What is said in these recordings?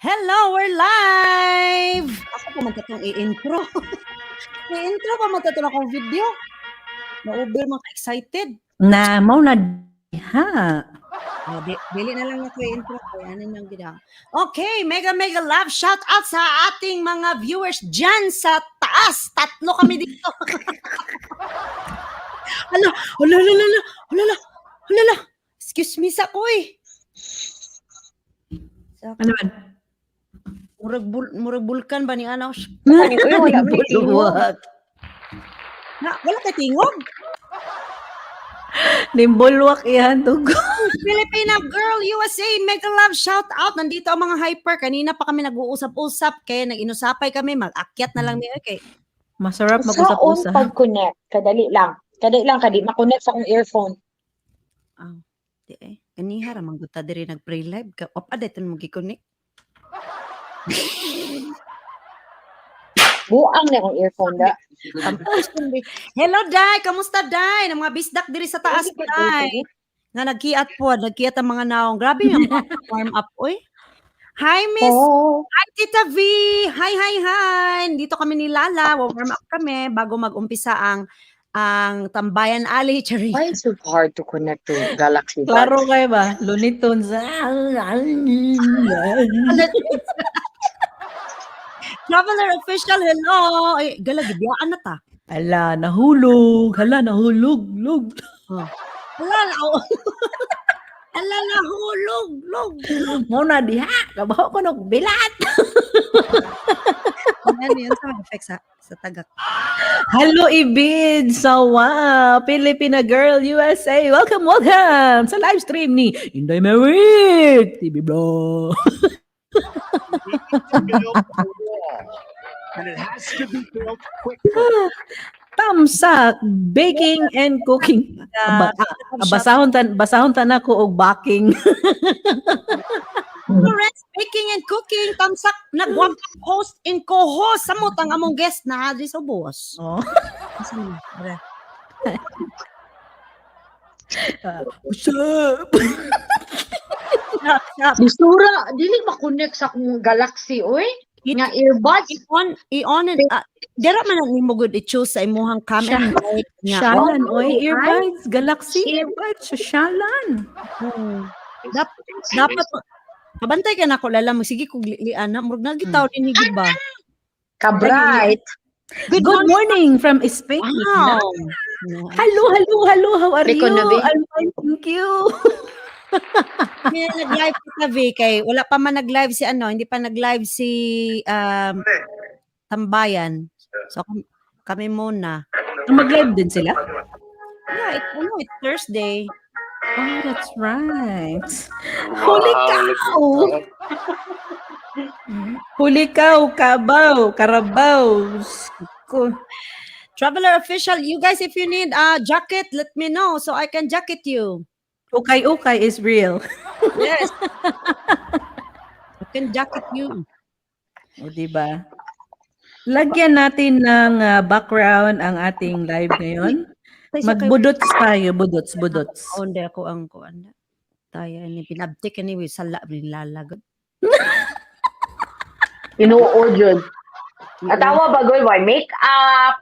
Hello, we're live! Ako pa magkatong i-intro. I-intro pa magkatong akong video. Na-over mga excited. Na, mau na ha. Dili na lang ako i-intro. Kaya ano nang gina. Okay, mega love shout out sa ating mga viewers dyan sa taas. Tatlo kami dito. Hala. Excuse me sa koy. Ano man? Murag bulkan ba ni Anaw? Wala bulwak. Wala kay tingog. Nimbulwak yan tugo. Filipina Girl USA, mega love shout out. Nandito ang mga hyper. Kanina pa kami nag-uusap-usap kaya nag-inusapay kami. Mag-akyat na lang niya kay. Masarap Sa mag-usap-usap. pag-connect, kadali lang, kadi makonect sa akong earphone. Di Kanihara mangguta diri nag-pray live ka. Opa dito mo gi-connect. Buang na akong earphone da. Hello Day, kamusta Day? Ng mga bisdak diri sa taas Day. Nga nagkiat ang mga naong. Grabe yung warm up oy. Hi Miss. Oh, Hi Tita V. Hi. Dito kami ni Lala. Warm up kami bago mag-umpisa ang Tambayan Alley. Chari. why is it so hard to connect to Galaxy Buds? Klaro kayo ba? Looney Tunes. Traveler official, hello. Ay, galagibiyaan na ta. Hala, nahulog. Log. Ala, nahulog. Mau na diha. Kabaho ko bilat. Ano yun sa effect sa tagak. Hello, Ibid. Sawa. Filipina Girl USA. Welcome sa live stream ni Inday Merrick TV Bro. And it has to be built quick. Tamsak, baking and cooking. Basahon tan ako og baking. Florence, baking and cooking. Tamsak, nagwag host and co-host. Samot ang among guest na hadri sa boss. Oh. What's up? Bisura, dili makonect sa akong Galaxy, oy. Nga earbuds. I-on and dira man ang nimo good i-choose sa imuhang camera light nga. Shalan, oy, earbuds, Galaxy earbuds, Shalan. Dapat kabantay ka na ko lala mo sige kung lian na murag nagitaw din ni ba. Ka-bright. Good morning from Spain. Wow. Hello. How are Biko you? na, Bi. I'm fine, thank you. May nag-live kita kay wala pa man nag-live si hindi pa nag-live si Tambayan. So kami muna. Mag-live din sila? Yeah, it's Thursday. Oh, that's right. Holy cow! Huli cow, kabaw, karabaw. Traveler official, you guys if you need a jacket, let me know so I can jacket you. Okay is real. Yes. I can jacket you. O, diba? Lagyan natin ng background ang ating live ngayon. Magbudots tayo, budots. Onde ako ang kuan. Tayo ni pinabtik anyway sala lalagod. Ino-order. Atawa ba goy boy? Make up.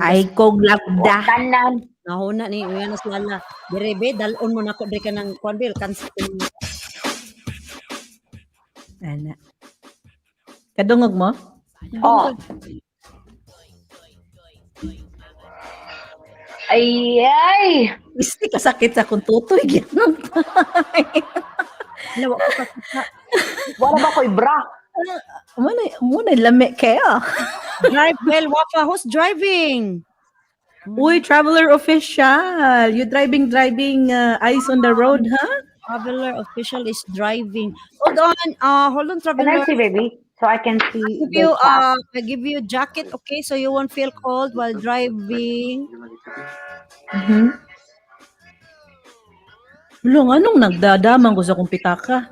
Ay, kog lagda. Kanan. Nahuna ni uyan na sala. Direbe dalon mo nako di ka nang kuan bil cancel. Ana. Kadungog mo? Oh. Ay. Isti kasakit sa akong tutoy. Lawa ko ka. Wala ba ko'y bra? Muna lami kaya. Drive well, Wafa. Who's driving? Uy, traveler official. You driving eyes on the road, huh? Traveler official is driving. Hold on, Can traveler. I see, baby? So I can see the I give you a jacket, okay, so you won't feel cold while driving. Mhm. Long, anong nagdadaman ko sa kong pitaka?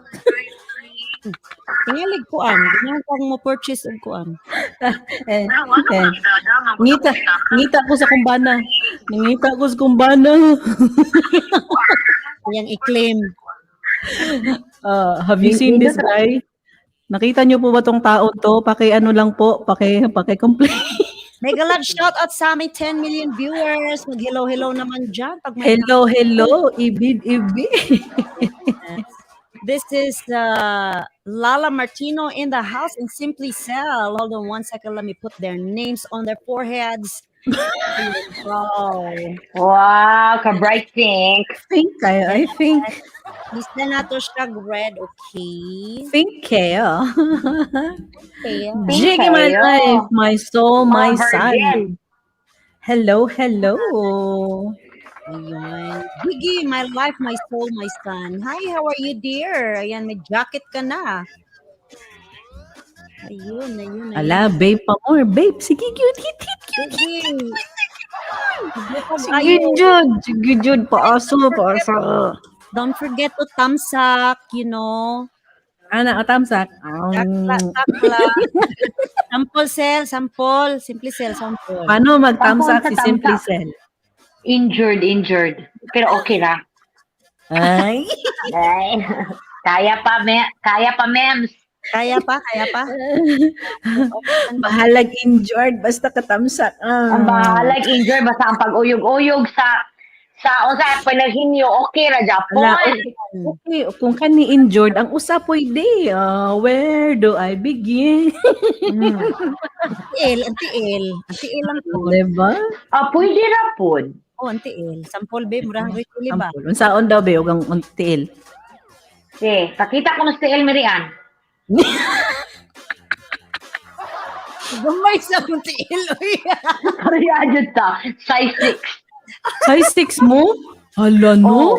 Tingalig kuan, ganyan kang mo purchase og kuan. eh, ngita ko sa kumbana. Nangita ko sa kumbana. Yang i-claim. Have you seen this guy? Nakita niyo po ba tong tao to? Paki-ano lang po, paki-complain. Mega love shout out sa aming 10 million viewers. Mag-hello naman dyan. Pag may Hello, Ibid. This is Lala Martino in the house and Simply Cell. Hold on 1 second. Let me put their names on their foreheads. Wow. Wow, ka-bright pink. I think. Lista na to siya red, okay? Think kayo. Okay. Jiggy my kayo. life, my soul, my Mga son. virgin. Hello. Ayun. Biggie, my life, my soul, my son. Hi, how are you, dear? Ayan, may jacket ka na. Ayun. Ala, babe pa more. Babe, sige, cute. Biggie. Sige, Jud. Paaso. Don't forget to thumbs up, you know. Ana, tamsak. Takla. Sample. Simply Cell, sample. Paano mag-tamsak si Tamsak. Simply Cell? Injured. Pero okay na. Ay. Ay. Kaya pa, mems. Kaya pa? Bahalag injured, basta katamsak. Ang bahalag injured, basta ang pag-uyog-uyog sa panaghinyo, okay ra, Japon. Ala, okay. Kung kani injured, ang usa pwede. Where do I begin? Anti-el lang po. Diba? Pwede ra po. Oh, anti-el. Sample, babe. Murang ritual ba? Ampul. Unsaon daw ba yung until? Okay, pakita ko na si Elmerian. Gamay sa anti-el. Kaya dyan ta, size 6. Size 6 mo? Hala, Oh. no?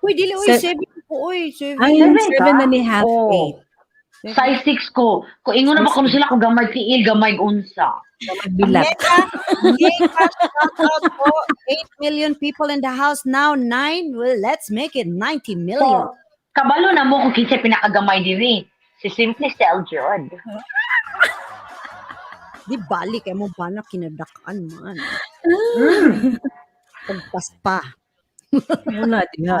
Uy, dili, uy, 7 po, uy. 7. Ay, Seven 7 ka? na ni half Oh. 8. Size 6 ko. Kung ingon na ba kung sila, kung gamay tiil, gamay unsa. Bilat. Mega shout out po. 8 million people in the house now. 9. Well, let's make it 90 million. So, kabalo na mo kung kinsa pinakagamay diri. Si Simply Cell Jud. Di balik mo ba na kinadakaan man. Pagpas pa. Wala, diha.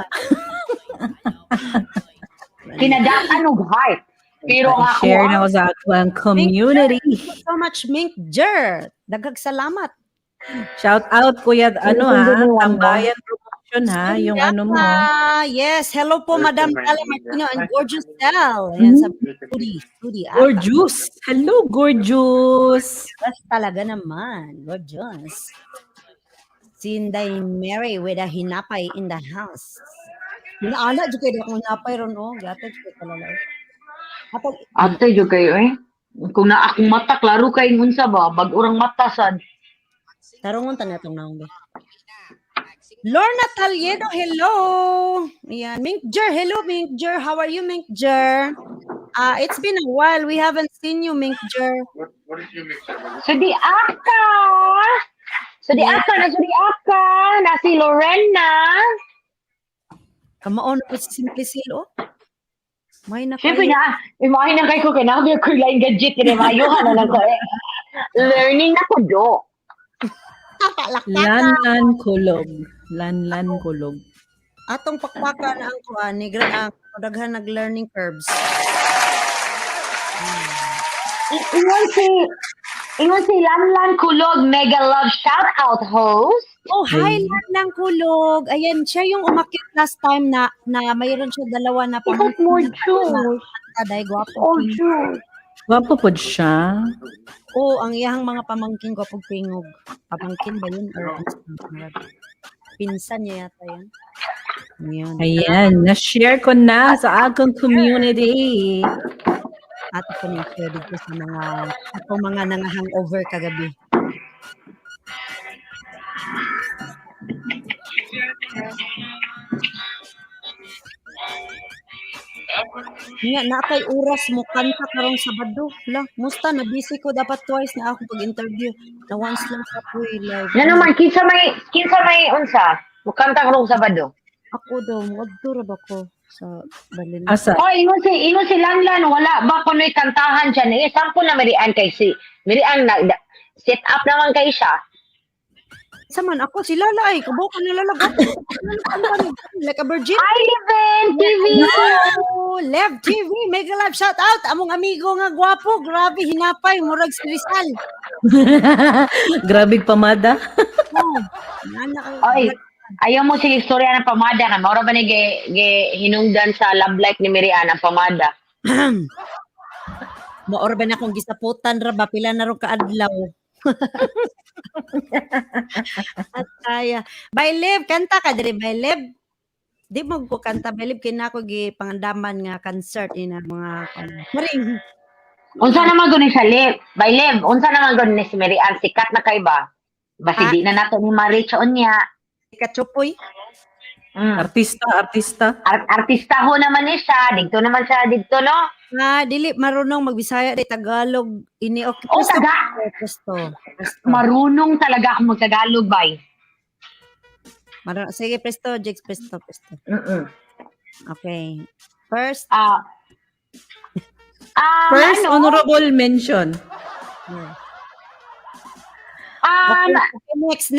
Kinadaan og heart. Pero nga ako, Share na ko sa akong community. Thank you so much, Mink Jer. Daghang salamat. Shout out, Kuya, ano ha, Hindi mo Tambayan Promotion ha, yung ano mo. Yes, hello po, Madam Lala Martino and Gorgeous Del. Ayan, sa Studi. Gorgeous. Hello, gorgeous. Yes, talaga naman. Gorgeous. Sinday Mary with a hinapay in the house. Inaala, di kayo akong hinapay ron, oh. Gata, di kayo talalay. ate jud kayo eh. Kung na akong mata, klaro kay unsa ba? Bag-urang mata sad. Tarungon ta na itong naong ba. Lorna Taliedo, hello. Ayan, Mink Jer, hello Mink Jer. How are you, Mink Jer? It's been a while. We haven't seen you, Mink Jer. Sudi aka na si Lorena. Kamaon po si Simply Cell, oh. May na Siyempre na, imahin na kayo ko kaya na ko line gadget ni mayuhan na lang ko eh. Learning na ko do. Lanlan kulog. Atong pakpaka na ang kuan ni ang daghan nag-learning curves. Ingon si Lanlan Kulog, mega love shout out host. Oh, hi lang kulog. Ayan, siya yung umakyat last time na mayroon siya dalawa na Ikot more juice. Aday, gwapo. Oh, juice. Wapo po siya. Oh, ang iyang mga pamangkin ko pag pingog. Pamangkin ba yun? Or pinsan niya yata yan. Ayan. Ayan, na-share ko na sa akong community. At ako na-share dito sa mga nang-hangover kagabi. Nga, nakay oras mo kanta karong Sabado. La, musta na busy ko dapat twice na ako pag-interview. Na once lang sa po live. Na naman, kinsa may unsa? Mukanta karong Sabado. Ako daw, magdura ba ko sa Balin? Asa? Oh, ingon si Lanlan, wala ba kuno'y kantahan siya ni sampo na Mirian kay si Mirian na set up naman kay siya. Saman ako, si Lala ay, kabaw ka na lalagot. Like a virgin. Hi, Leven TV! Hello, Lev TV, mega live shout out. Among amigo nga gwapo, grabe, hinapay, murag si Rizal. Grabig pamada. Oh, Oy, ayaw mo sige istorya ng pamada ka. Maura ba ni hinungdan sa love life ni Miriam ang pamada? Maorba na akong gisaputan ra ba, pila na ron kaadlaw. At kaya. By Liv, kanta ka diri, by Liv. Di mo ko kanta, by Liv, kinako gi pangandaman nga concert ina mga maring. Unsa naman guni sa Liv? By Liv, unsa naman guni ni si Miriam? Sikat na kay ba? Basi di na nato ni ma-reach on niya. Kachupoy. Artista. Artista ho naman ni siya. Dito naman siya dito, no? Dili marunong magbisaya di Tagalog ini okay. O, taga. Presto. Marunong talaga ako mag-Tagalog, bay. Sige, presto, Jigs, presto. Okay. First, First, ano? honorable mention. okay, next.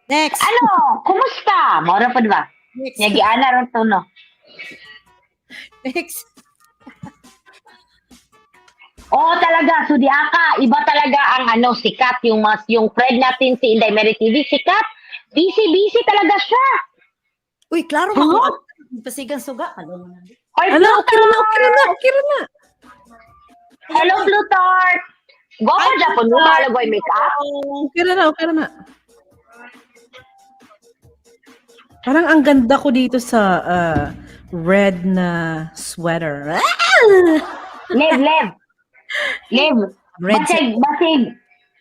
Next. Ano? Kumusta? Maura pa diba? Next. Yagiana ron to, no? Next. Oo, talaga. Sudiaka. Iba talaga ang sikat. Yung friend natin si Inday Mary TV, sikat. Busy talaga siya. Uy, klaro Huh? mo. Pasigang suga. Oy, Ano, Plutarch! okay na. Hello, Plutarch! Gwapo Japon mo, mahalo ko yung make-up. Okay na. Parang ang ganda ko dito sa red na sweater. Lev. Red Basig.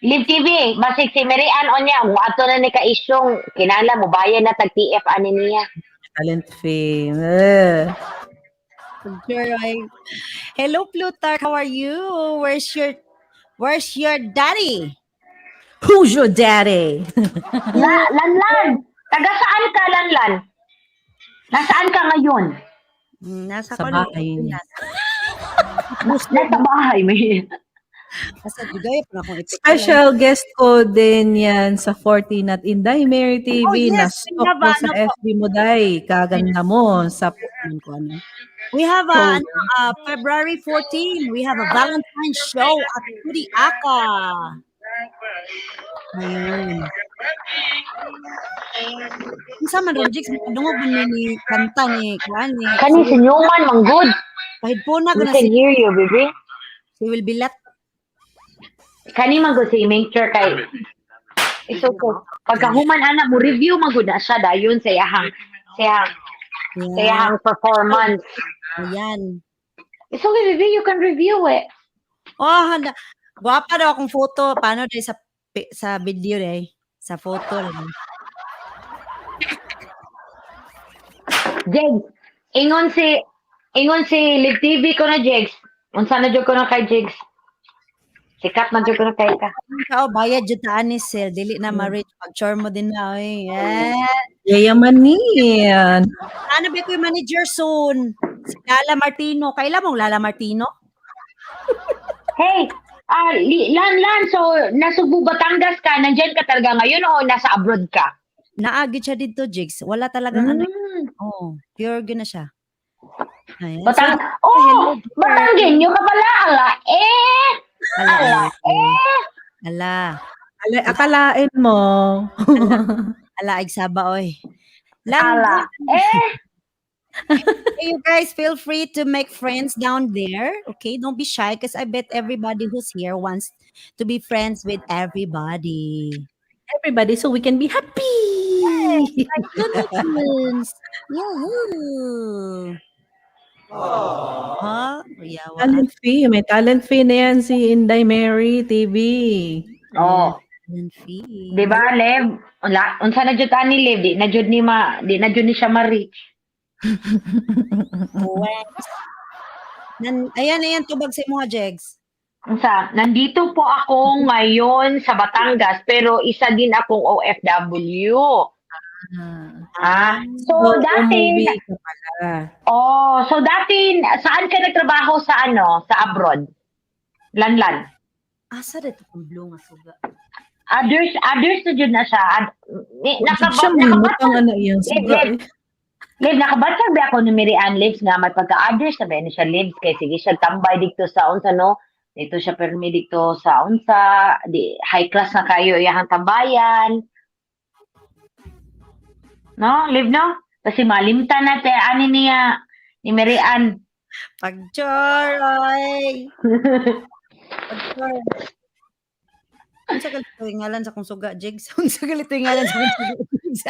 Live TV. Basig si Miriam o niya. Ato na ni ka-isyong. Kinala mo, bayan na tag-TF ani niya. Talent fame. Hello, Plutarch. How are you? Where's your daddy? Who's your daddy? Lanlan. Taga saan ka, Lanlan? Nasaan ka ngayon? Nasa Sa bahay niya. Nasa bahay, may. Nasa bigay pa akong ipik. Special guest ko din yan sa 14 at Inday Mary TV. Oh, yes. Na-stalk mo sa FB mo, Day. Kaganda mo. Sa We have February 14. We have a Valentine's show at Kuriaka. Ayun. Isa man ron, Jigs, madungog man ni kanta ni Kuan ni. Kani si Newman, manggod. Kahit po na We gana can hear you, baby. si Will Bilat. Kani manggod si Mincher kay. It's okay. Pagkahuman anak mo, review manggod na siya dayon sa iyang performance. Ayan. It's okay, baby. You can review it. Oh, handa. Guwapa daw akong photo. Paano daw sa video daw? Sa photo lang. Jegs, ingon si Live TV ko na, Jegs. Unsa na jud ko na kay Jegs. Sikat na jud ko na kay ka. Ikaw, bayad jud ta anis, sir. Dili na ma-reach. Pag-chore mo din na, oy. Yayaman niyan. Ano ba ko yung manager soon? Si Lala Martino. Kailan mong Lala Martino? Hey, Lan, so nasubo Batangas ka, nandiyan ka talaga ngayon o nasa abroad ka? Naagid siya dito, Jigs. Wala talagang pure gina siya. Ayan. Batanggen nyo ka pala, ala. Ala. Akalain mo. Ala, igsaba, oy. Ala. Hey, you guys, feel free to make friends down there. Okay, don't be shy because I bet everybody who's here wants to be friends with everybody. Everybody, so we can be happy. Congratulations. Yahoo! Huh? Yawa. Talent fee. May talent fee na yan si Inday Mary TV. Oh. Talent fee. Di ba, Lev? Unsa na jud ani Lev, di na jud ni siya ma-reach. Ayan, tubag sa mga Jegs. Nandito po ako ngayon sa Batangas, pero isa din akong OFW. So dati, saan ka nagtrabaho sa abroad? Lanlan. Asa dito kung blue nga suga? Others na jud na siya. Siya mahimutang ana iyang suga. Liv, nakabatsag ba ako ni Mary Ann Lives nga may pagka-others na ba ni siya Lives kay sige siya tambay dito sa unsa no? Dito siya permi dito sa unsa, di high class na kayo iyang tambayan. No, Liv no? Kasi malimtan na te ani niya ni Mary Ann. Pagchoy. Pagchoy. Ang sagal ito yung ngalan sa kong suga, Jigs. Ang sagal ito yung ngalan sa kong suga, Jigs.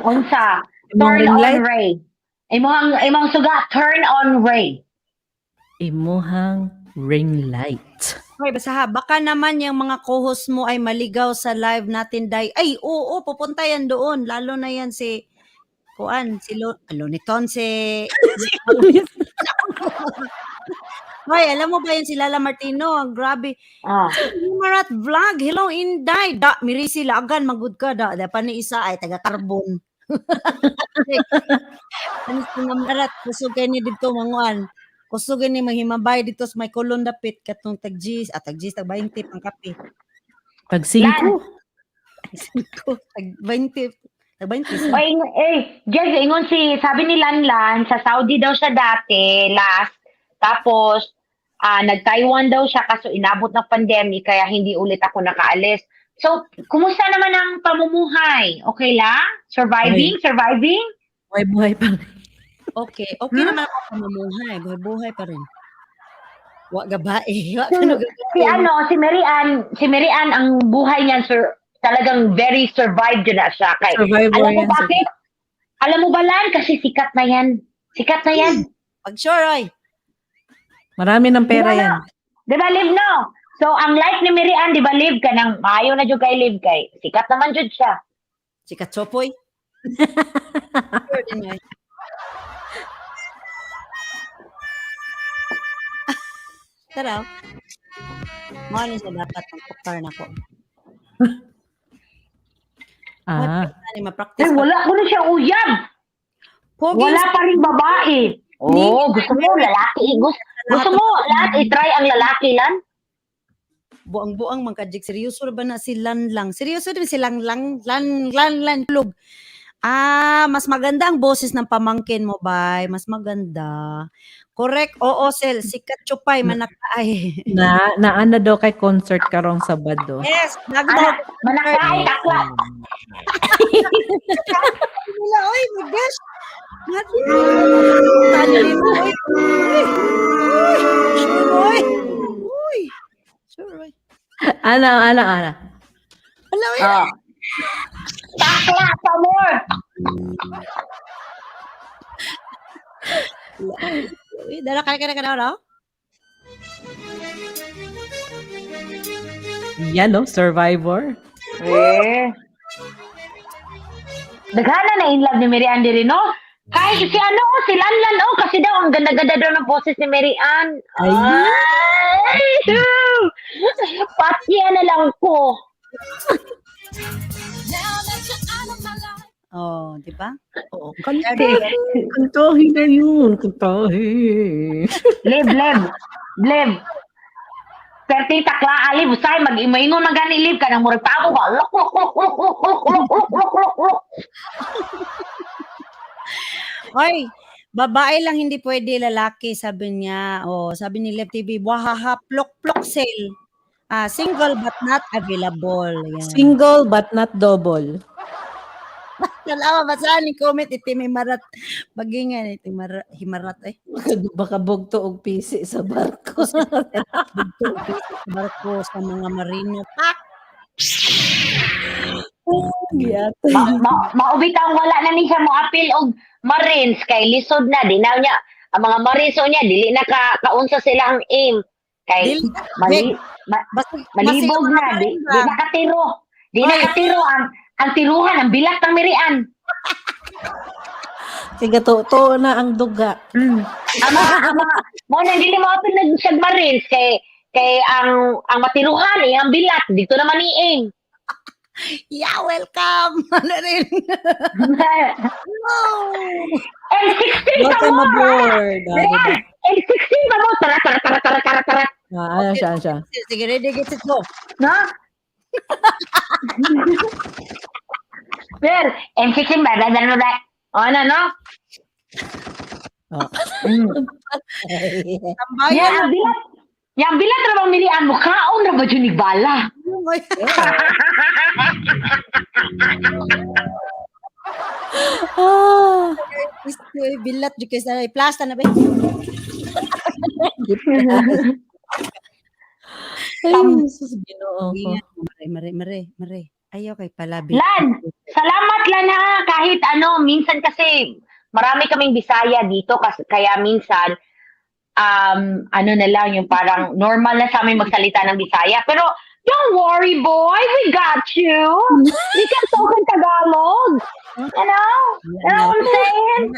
Unsa? Imong Turn ring on light? Ray. Imong suga, turn on Ray. Imuhang ring light. Okay, basta ha, baka naman yung mga co-host mo ay maligaw sa live natin, Day. Ay, oo, pupunta yan doon. Lalo na yan si, Loniton, si... Hoy, alam mo ba yan si Lala Martino? Ang grabe. Ah. Marat vlog. Hello, Inday. Da, mirisi lagan, magud ka da. Da pa ni isa ay taga-carbon. Ano si Marat? Kusog kayo ni dito, manguan. Kusog ni maghimabay dito sa may kulon dapit. Katong tag-G's, tag-20 pang kape. Pag 5. Tag-20. Tag-20. Jess, ingon sabi ni Lanlan, sa Saudi daw siya dati, last. Tapos, nag-Taiwan daw siya kaso inabot ng pandemic kaya hindi ulit ako nakaalis. So, kumusta naman ang pamumuhay? Okay lang? Surviving? Buhay pa rin. Okay naman ako pamumuhay. Buhay pa rin. Wa gabae. Wa ka no gabae. Si Mary Ann, ang buhay niyan, talagang very survived yun na siya. Kay, Survivor alam mo yan, bakit? Alam mo ba Lan? Kasi sikat na yan. Pag-sure, oy. Marami ng pera yan. Di ba, Liv, no? So, ang life ni Mary Ann, di ba, Liv, ka nang maayo na dyan kay Liv, kay sikat naman dyan siya. Si Katsopoy. Sure din yun. Tara. Mano siya dapat ang pukar na ko. Ma-practice. Wala ko na siya uyab. Wala pa rin babae. Gusto mo lalaki. Gusto mo lahat i-try ang lalaki lan? Buang-buang man kajik. Seryoso ba na si Lanlang? Seryoso din si Lang plug. Mas maganda ang boses ng pamangkin mo, bay. Mas maganda. Correct. Oo, Sel. Sikat chupay manakaay. Naana daw kay concert karong Sabado. Yes. Nagdaw. Manakaay takla. Wala, oy, my gosh. Sure, oy. Ana. Wala, oy. Takla pa more. Dala ka na. Yan, no? Survivor. Daghana na in love ni Mary Ann diri, no? Kahit si Lanlan, kasi daw ang ganda-ganda daw ng boses ni Mary Ann. Patya na lang ko. Oh, di ba? Oo, kantahin na yun. Kantahin. Lev. Perting takla ali busay mag-imaingon na gani Liv kanang murag tao ba. Lok. Hoy, babae lang hindi pwede lalaki sabi niya. Oh, sabi ni Lev TV, wahaha plok sale. Single but not available. Yan. Single but not double. Kalawa ba saan ni comment iti may marat. Bagingan iti himarat eh. Baka bugto og pisi sa barko. Barko sa mga marino. Pak! Maubitaw wala na ni siya mo apil og Marines kay lisod na dinaw niya ang mga Marines niya dili na kaunsa sila ang aim kay malibog na di nakatiro ang tiruhan ang bilat ng Mary Ann. Sige to na ang duga. Ama mo na dili mo apil na siya Marines kay ang matiruhan ang bilat dito naman ni aim. Yeah, welcome. Ano rin? L16 Welcome aboard. L16 pa mo. Tara. Siya. Sige, ready, get it, go. No? Pero, M16 ba? Ano, no? Oh. Tambayan. Yang bilat ra bang milian mo, kaon ra ba dyan ni bala? Ah. Bilat di kay sa plasta na ba? Ay, sus, Ginoo ko. Mare. Ayaw kay palabi. Lan, salamat Lan ha. Kahit ano, minsan kasi marami kaming Bisaya dito kasi kaya minsan ano na lang yung parang normal na sa amin magsalita ng Bisaya. Pero don't worry boy, we got you. We can talk in Tagalog. You know? You know what I'm saying?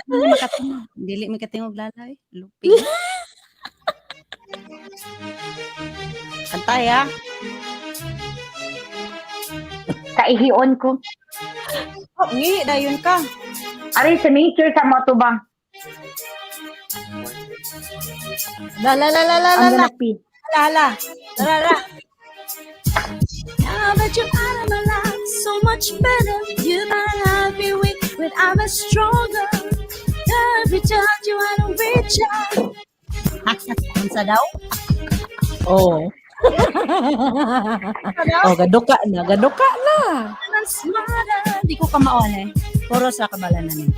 Dili makatingog lalay. Lupi. Kantay ha. Kaihion ko. Oh, ngi dayon ka. Ari sa nature sa matubang. La. Ang ganapi. Hala. Now that you're out of my life, so much better. You might have me weak, but I'm a stronger. Every time you I don't reach out. Unsa daw? Oh. Oh, gaduka na. I'm smarter. Di ko kamaon eh. Puro sa kabalanan eh.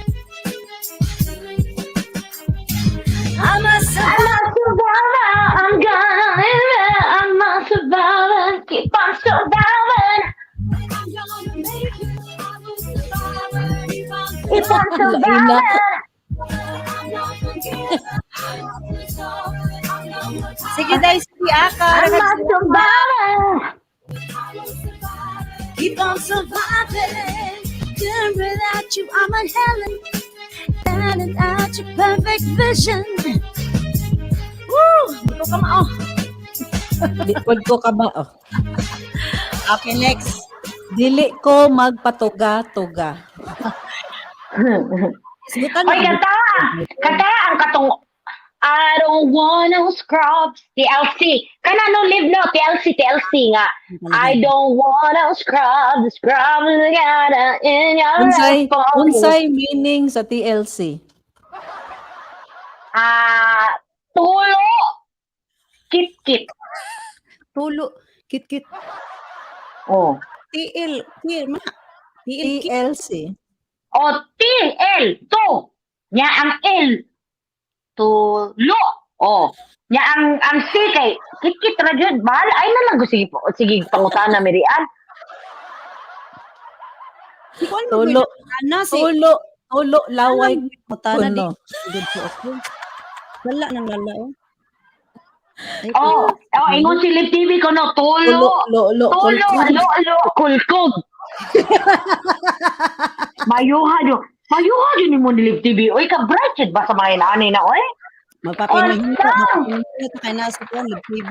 I'm a survivor. I'm gonna live it. I'm a survivor. Keep on surviving. Keep on surviving. Sige dahil sige aka. I'm a survivor. Keep on surviving. Then without you, I'm a Helen. And without your perfect vision. Woo! Di ko kamaon. Likod ko ka ba? Oh. Okay, next. Dili ko magpatuga-tuga. Isgutan Oy, kanta ang katong I don't want no scrubs. TLC. Kana no live no. TLC nga. I don't want no scrubs. Scrubs together in your Unsay meaning sa TLC? Tulo. Kit-kit. Tulo. Kit. Oh. TL. TLC. O TL. To. Nya ang L. Tulo. Oh. Nya ang C kay kit-kit ra jud. Mahal ay na lang ko sige pangutana Mirian. Tulo. Tulo laway Mutana di. kuno. Good po ako. Wala nang lala oh. Ingon si Live TV ko no, tulo. Lo. Kulkog. Mayuha dyan ni mo ni Live TV. Oy, ka-bright ba sa mga inanay na, oy? Magpapinahin ito kay nasa ko, Live TV.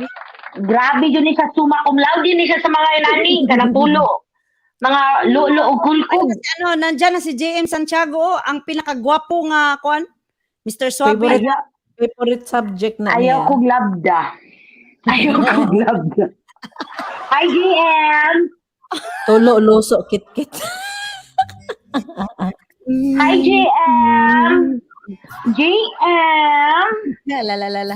Grabe dyan ni sa suma cum laude ni siya sa mga inanay. Kanang tulo. Mga lo o kulkog. Ano, nandyan na si JM Santiago, ang pinakagwapo nga, kuan, Mr. Suabe. Favorite subject na Ayaw niya. kong labda. Hi, GM! Tulo, loso, kit-kit. Hi, GM! GM! La.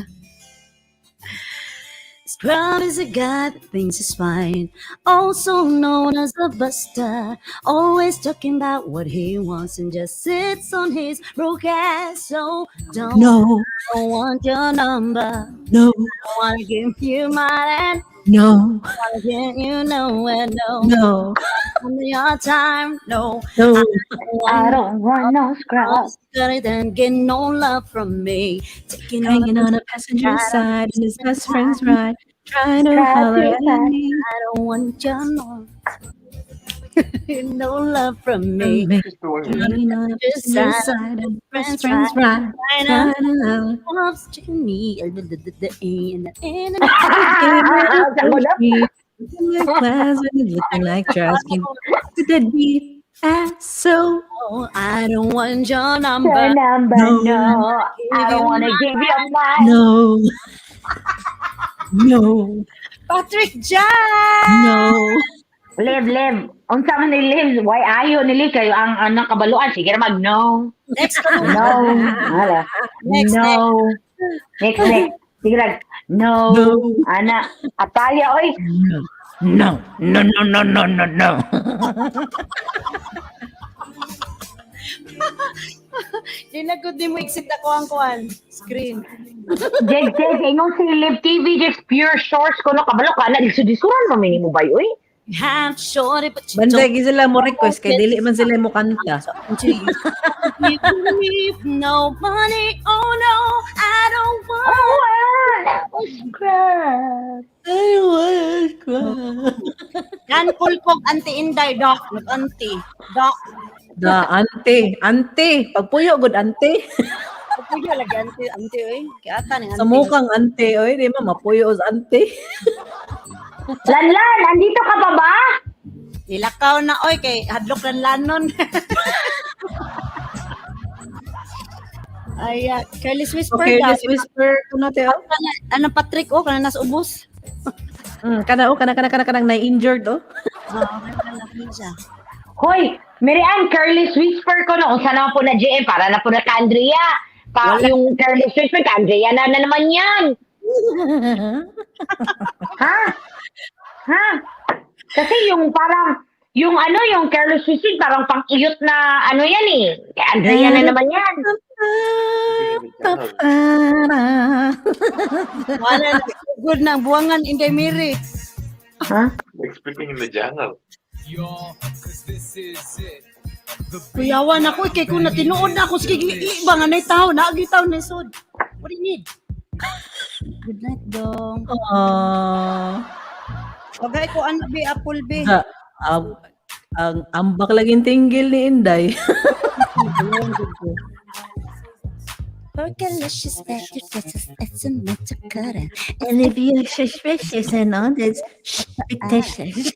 Scrub is a guy that thinks he's fine, also known as a buster, always talking about what he wants and just sits on his broke ass. So don't want your number, No. don't wanna give you mine, No. wanna get you nowhere, no. No. On your time, no. I don't want no scrubs. Better than get no love from me. Taking Hanging on a passenger side in his best friend's ride. Trying to holler at me. I don't want your love. No love from me. Hanging on a passenger side in his best friend's ride. Trying to holler. Love's to me. In your class when you're looking like trash. With that deep ass so. Oh, I don't want your number. Your number, no. I don't want to give you mine. No. No. Patrick Jan! No. Live. Unsa man ni Liv? Why ayo ni Liv kayo ang kabaluan? Sige ra mag no. Next ko No. Hala. Next, No. Next. Sige ra. No. Ana, Atalia oy. No. Di na good di mo exit ako ang kuan screen. Jeg, ingon si Liv TV, just pure shorts ko no kabalo ka na disudisuran pa mo ba oy? I'm sorry but you Banday sila mo request kay dili man sila mo kanta. you leave no money. Oh no, I don't want. Scrap. Yan pulpog anti Inday doc, nag-anti. Doc. Da ante, pagpuyo good ante. Puyo lagi anti oy. Kaya ata ning Sa mukhang ante oy, di ma mapuyo sa ante. Lanlan, andito ka pa ba? Ilakaw na oy kay hadlok lan lanon. Ay, careless whisper Okay, daw. let's whisper ko na tayo. Anong Patrick oh, kana nas ubos. Kana na-injured oh. Siya. Hoy, Miriam, careless whisper ko no. Kung saan naman po na JM, para na po na ka Andrea. Yung careless whisper, ka Andrea na naman yan. Ha? Kasi yung parang, yung careless whisper, parang pang-iyot na yan eh. Kaya Andrea na naman yan. Wala na. Good na. Buwangan, Inday Miri. Ha? Expecting in the jungle. Kuyawan ako. Kaya kung natinood na ako, sige, iba nga na tao. Naagitaw na sod. What do you need? Good night, dong. Bagay ko, ano, be, apple, be. Ang ambak laging tinggil ni Inday. Fergalicious, it's a mental cutter. And if you're suspicious and all this, fictitious.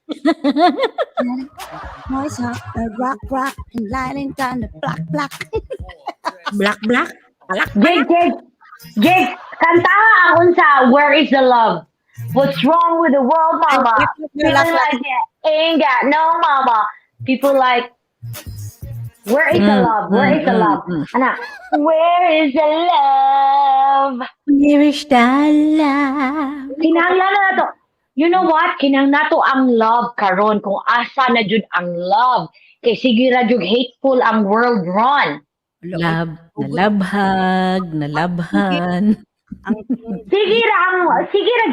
Noise, rock, and lighting down the block. Black. Jake, kanta akong sa Where is the Love? What's wrong with the world, mama? Feeling like it ain't got no mama. People like, where is the love? Where is the love? Ana, where is the love? Where is the love? Kinahanglan na to. You know what? Kinahanglan na to ang love karon kung asa na jud ang love. Kay sige ra jud hateful ang world run. Nalabhan. Sige ra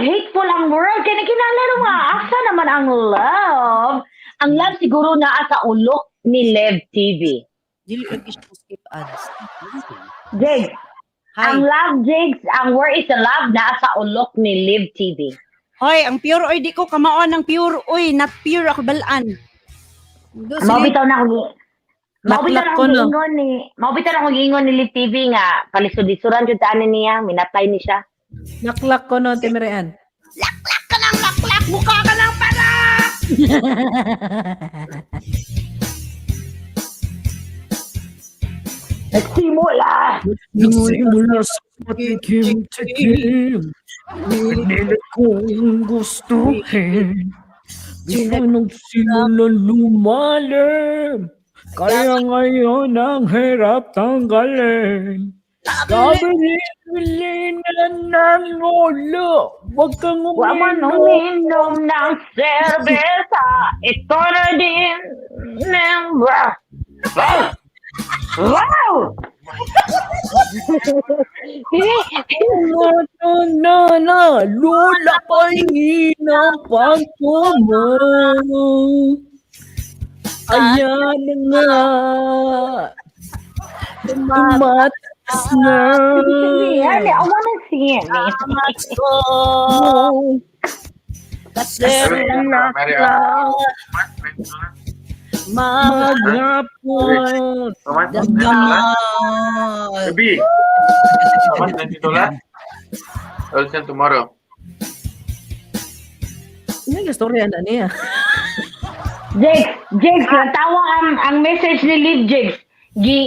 hateful ang world kay kinahanglan nga asa naman ang love. Ang love siguro naa sa ulok ni Liv TV. Dili lagi siya skip ads. Jigs, ang love Jigs, ang where is the love naa sa ulok ni Liv TV. Hoy, ang pure oy di ko kamaon ng pure oy, not pure ako balaan. Mabitaw na ako. Laklak ko, no? Mabitaw na ako giingon ni Liv TV nga palisod-lisuran jud ta niya, minatay ni siya. Naklak ko no, Timirian. Laklak ka ng laklak, mukha ka ng para. Nagsimula sa patikim-tikim. Pinili kong gustuhin. Gusto nagsimula lumalim. Kaya ngayon ang hirap tanggalin. Sabi na ng lolo, huwag kang Huwag man uminom ng serbesa. Ito na din member. Wow! Na, lula pahingin ang pagtumo. Ayan na nga. Tumatas na. I wanna see it. Kasi Maghapon. Baby, Tomas, nandito lang. I'll send tomorrow. Ano yung storya na niya? Jigs, natawa ang message ni Liv Jigs.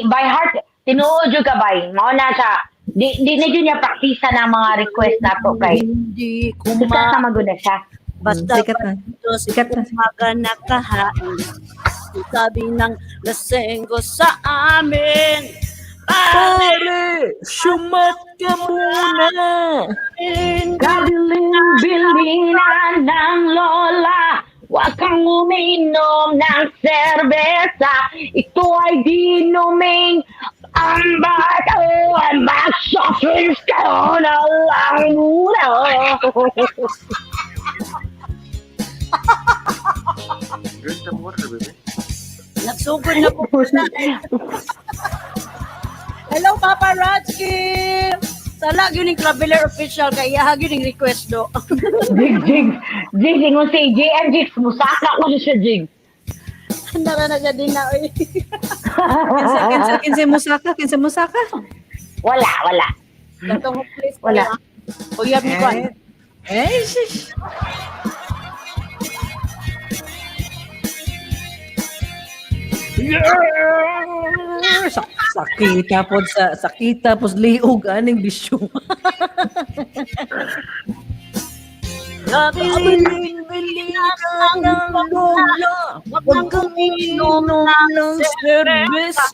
By heart, tinuod yung kabay. Mao na siya. Di na yun niya praktisa ng mga request na to kay. hindi ko Isa sa maguna siya. Basta Sikat na. Diyos, Sikat na. umaga nakahain. Sabi ng laseng ko sa amin. Pare, syumat ka muna. Kabiling-bilingan ng lola, huwag kang uminom ng serbesa. Ito ay dinuming ambat. Oh, ay mag-softdrinks ka na lang muna. Drink some water, baby. Nagsugod na po na. Hello, Papa Ratsky! Sala, yun yung Traveler Official, kaya ihag yun yung request do. Jig, ingon si JM Jigs, musaka ko siya Jig. Nara na siya din na, oy. Kinsa musaka. Wala. Katong place ko Wala. na. Uyab ni Kwan. Shish. Sakita pod liog aning bisyo. Bilin ka ng lola, huwag kang inom ng serbesa.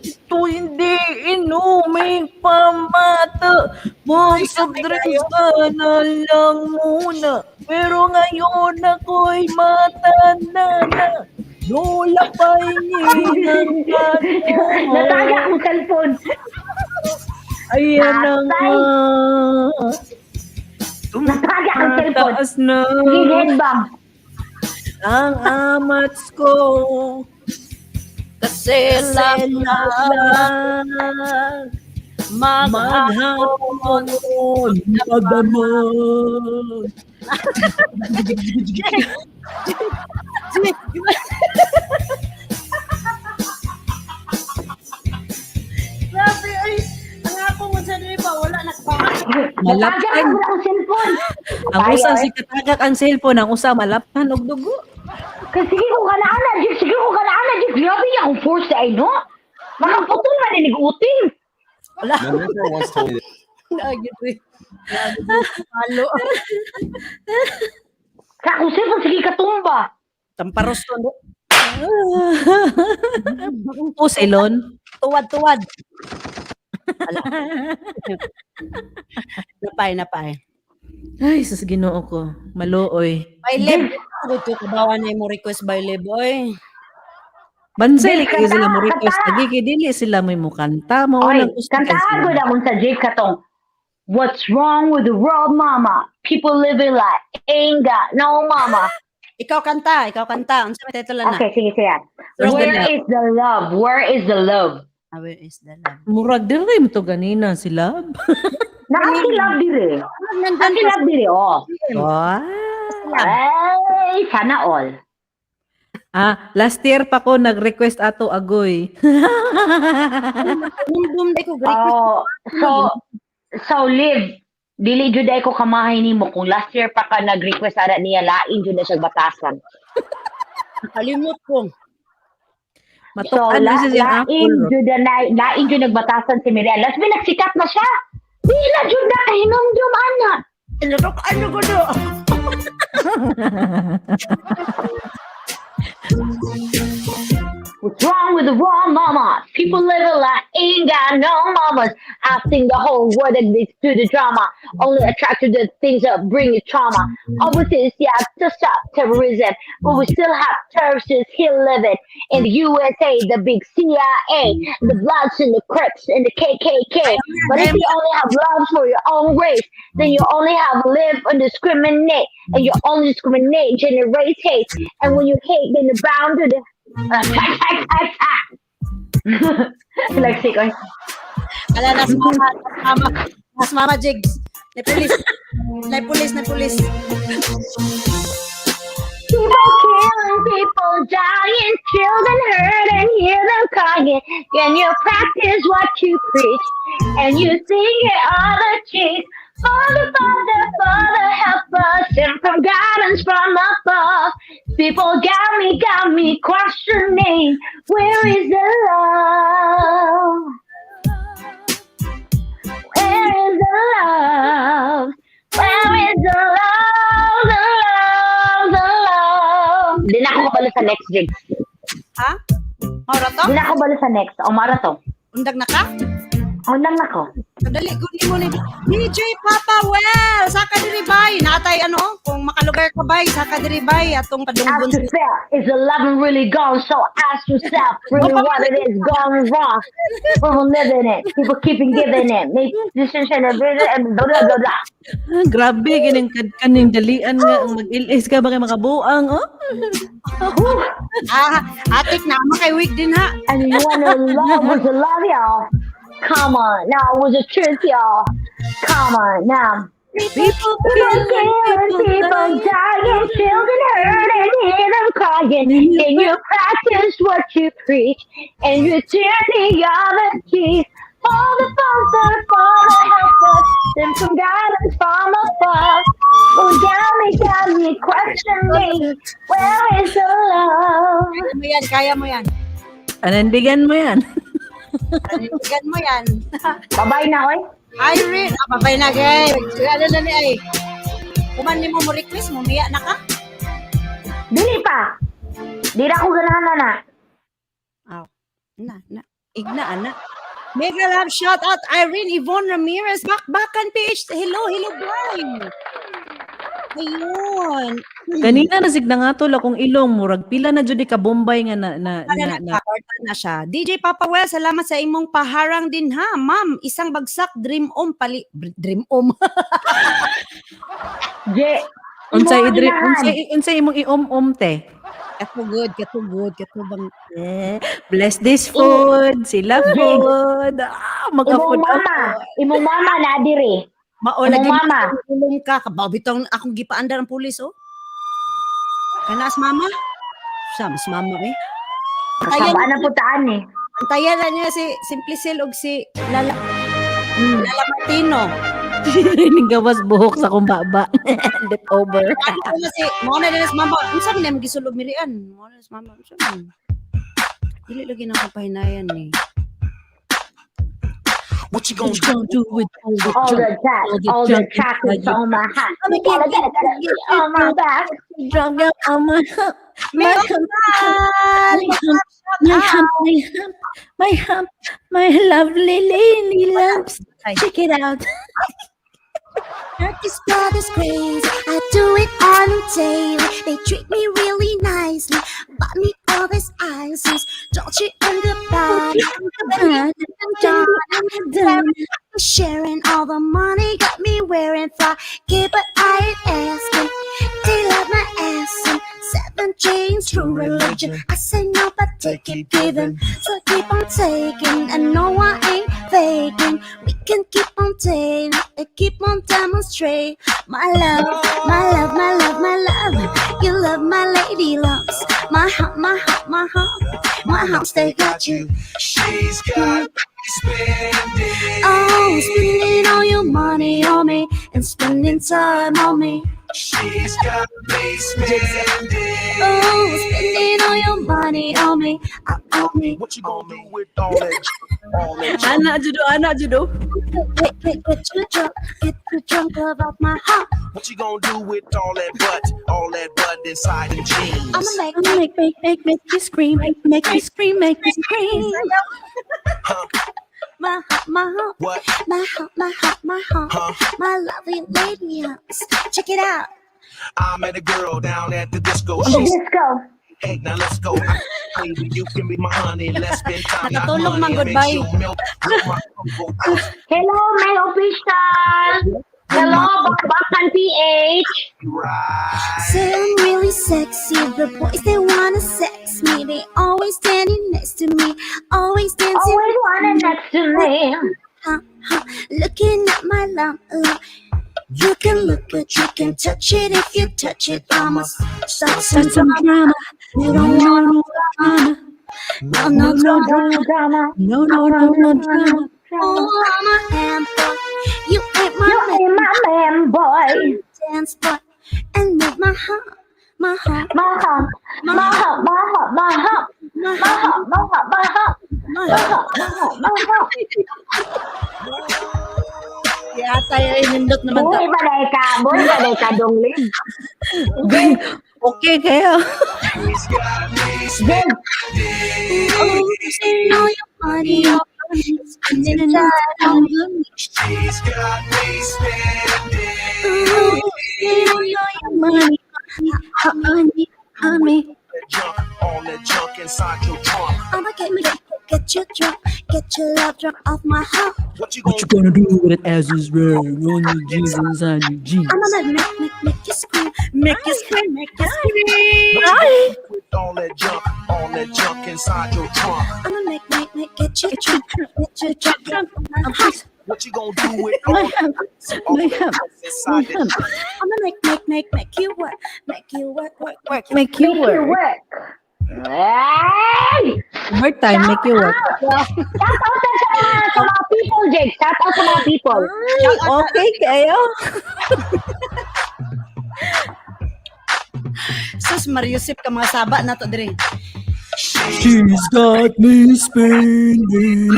Ito hindi inumin pamata. Mag-softdrinks ka na lang muna. Pero ngayon ako'y matanda na. Lola pa ng Nataga ang cellphone. Ayan na nga. Nataga ang cellphone. Taas na Headbang. ang amats ko. Kasi lang Maghapon madamag. Grabe, ay, ang ako mo sa diri pa, wala nagpakas. Malaptan. Nataga ang cellphone. Ang usang si katagak ang cellphone, ang usa malaptan og dugo. Kasi sige ko kanaanan, Jig. Grabe niya akong force ay no. Makaputol man ni uting. Wala. My mentor once told me Lagi, halo. Sa akong cellphone, sige katumba. Tamparos to, no? Usilon. Tuwad. Wala. Napay. Ay, sus Ginoo ko. Maluoy. By Leb, good to kabawa na mo request by Leb, oy. Bansay Di, kay sila mo kanta, request kanta. lagi kay dili sila may mo kanta mao Oy, nang gusto kantahan ko na kung sa Jig katong, what's wrong with the world, mama? People living like ain't got no mama. Ikaw kanta. Unsa may title na? Okay, sige. Where's the Where love? is the love? Where is the love? Where is the love? Murag diri mo to ganina sila. Nakasilab dire. Nandun Nakasilab dire, oh. Wow. Ay, sana all. Last year pa ko nag-request ato agoy. Nandun ko request. Oh, so live. Dili jud ay ko kamahay nimo kung last year pa ka nag-request ara niya lain jud na siya batasan. Kalimot ko. So Matukan na siya lain jud na lain jud nagbatasan si Miriam. Last nagsikat na siya. Dila jud na kahinumdum ana. Ano ko do? What's wrong with the world, mama? People living like ain't got no mamas. Asking the whole world addicted to the drama. Only attracted to the things that bring you trauma. Overseas, yeah, to stop terrorism. But we still have terrorists here living. In the USA, the big CIA, the Bloods and the Crips and the KKK. But if you only have love for your own race, then you only have live and discriminate. And you only discriminate, generate hate. And when you hate, then you're bound to the like sick, oy. Ala, nas mama jigs. Na police. People killing, people dying, children hurt and hear them crying. Can you practice what you preach? And you sing it all the cheeks. Father, help us. Send from guidance from above. People got me questioning. Where is the love? Where is the love? Where is the love? The love? sa next jigs. Ha? Mara to? Di na ako balo sa next. O, mara to. Undag na ka? Unang nako. Dali, kunin mo ni DJ Papa Well! Saka diri bay. Natay ano, kung makalugar ka bay, saka diri bay. Atong Ask kadunggon. yourself, is the loving really gone? So ask yourself, really what it is gone wrong. People living it. People keeping giving it. Make decision and blah, blah, blah, blah. Grabe, kaning dalian nga. Mag-ilis ka ba kay makabuang, oh? Atik na mo kay week din ha. And you wanna love was a love, y'all. Come on, now it was a truth, y'all. Come on, now. People People dying, children hurt, and hear them crying. And you practice what you preach, and you turn the other cheek. For the Father, for the help us, send some guidance from above. Go down me, question me. Where is the love? Kaya mo yan. Panindigan mo yan. Panindigan mo yan. Bye-bye na, oy. Irene, babay na gay. Ano na ni ay. Kuman ni mo request mo, miya na ka? Dili pa. Di na ako ganahan na. Aw. Na. Igna, ana. Mega love shout out Irene Yvonne Ramirez. Bakbakan PH. Hello, blind. Ayun. Kanina nasig na nga tol akong ilong murag pila na jud ka Bombay nga na Orta na siya. DJ Papa Well, salamat sa imong paharang din ha. Ma'am, isang bagsak dream pali. Dream Je. unsay imong iom te. Katugod. Katubang. Bless this food, sila food. Mag-food Imong mama na diri. Maola Imong mama. Tulong ka. Kababitong akong gipaandar ng pulis, oh. Kanas mama? Mas mama eh. Kasaba na putaan eh. Antayan na niya si Simplicil og si Lala Martino. Ning gawas buhok sa kumbaba. Left over. Ano na si mo na din si mama. Unsa man nang gisulod mirian? Mo na si mama. Unsa man? Dili lagi na ko pahinayan ni. What you gonna do with All the chocolates on my hat. All on my back. Drop down on my hump. My lovely lady loves. Check it out. Turkish brothers crazy. I do it on a daily. They treat me really nicely. Bought me all this ices. Dolce and Gabbana. Sharing all the money got me wearing Thought, but I ain't asking. They love my ass and 7 chains, true religion. I say no, but they keep giving. So keep on taking, and no, I ain't faking. We can keep on taking, and keep on demonstrating. My love, my love, my love, my love. You love my lady loves. My heart, my heart, my heart. My house, they got you. She's got spending. Oh, spending all your money on me and spending time on me. She's got me spending. Oh, spending all your money on me, on me. What you gonna do with all that? Anak judo. Get you drunk about my heart. What you gonna do with all that butt inside them jeans? I'ma make you scream, make you scream, make you scream. Huh? My heart, my heart, What? my heart, my heart, my heart, Huh? my lovely lady house. Check it out. I met a girl down at the disco. The She's disco. hey, now let's go. Baby, you can be my honey. Let's spend time. Not Nakatulog man, money. Make goodbye. sure milk with my cocoa. Hello, my official. Hello, Bakbakan PH. Right. Say I'm really sexy. The boys they wanna sex me. They always standing next to me, always dancing. Always wanted next to me. Looking at my lump. You can look it, you can touch it. If you touch it, I'ma start some drama. You don't want no drama. No drama. Drama. No drama. Oh, I'm a handboy. You ain't my You ain't my man, boy. dance boy. And move my heart, my heart, My heart, my heart, my heart, my heart, my my heart, heart, my heart, my heart, my my heart. heart, my heart. Kaya tayo nindot naman Buhay ba ka? Buhay ba ka, Donglin? Okay kayo. She's got me Jen, Spending all your money on me. Spending that on me. She's got me spending. Spending all your money on me. All that junk inside your trunk. I'ma get you drunk, get your love drunk off my heart. What you What you gonna gonna do with it as is rare? On your jeans inside your jeans. I'ma make you scream, make you scream, make you scream. do with all that junk inside your trunk? I'ma make get you drunk, off my heart. What you gonna do with all that inside that trunk? I'ma make you work, Make you make you work. work. Ay! Overtime, make you work. Shout out sa mga people, Jake. Shout out sa mga people. Okay kayo? Sus, Mariusip ka mga saba na to dire. She's got me spending.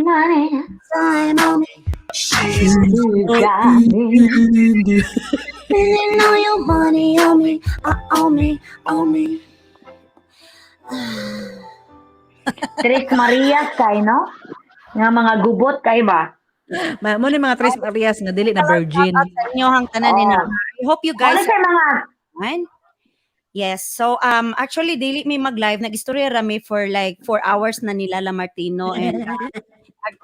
Money. time on me. She's Got me. Spending all your money on me, on me. Tres Marias kay, no? Nga mga gubot kay ba? Mo ni mga Tres Marias nga dili na virgin. Sa inyo hang tanan nina. I hope you Ano guys sa mga fine. Yes. So actually daily may mag-live nag-istorya rami for like 4 hours na nila La Martino and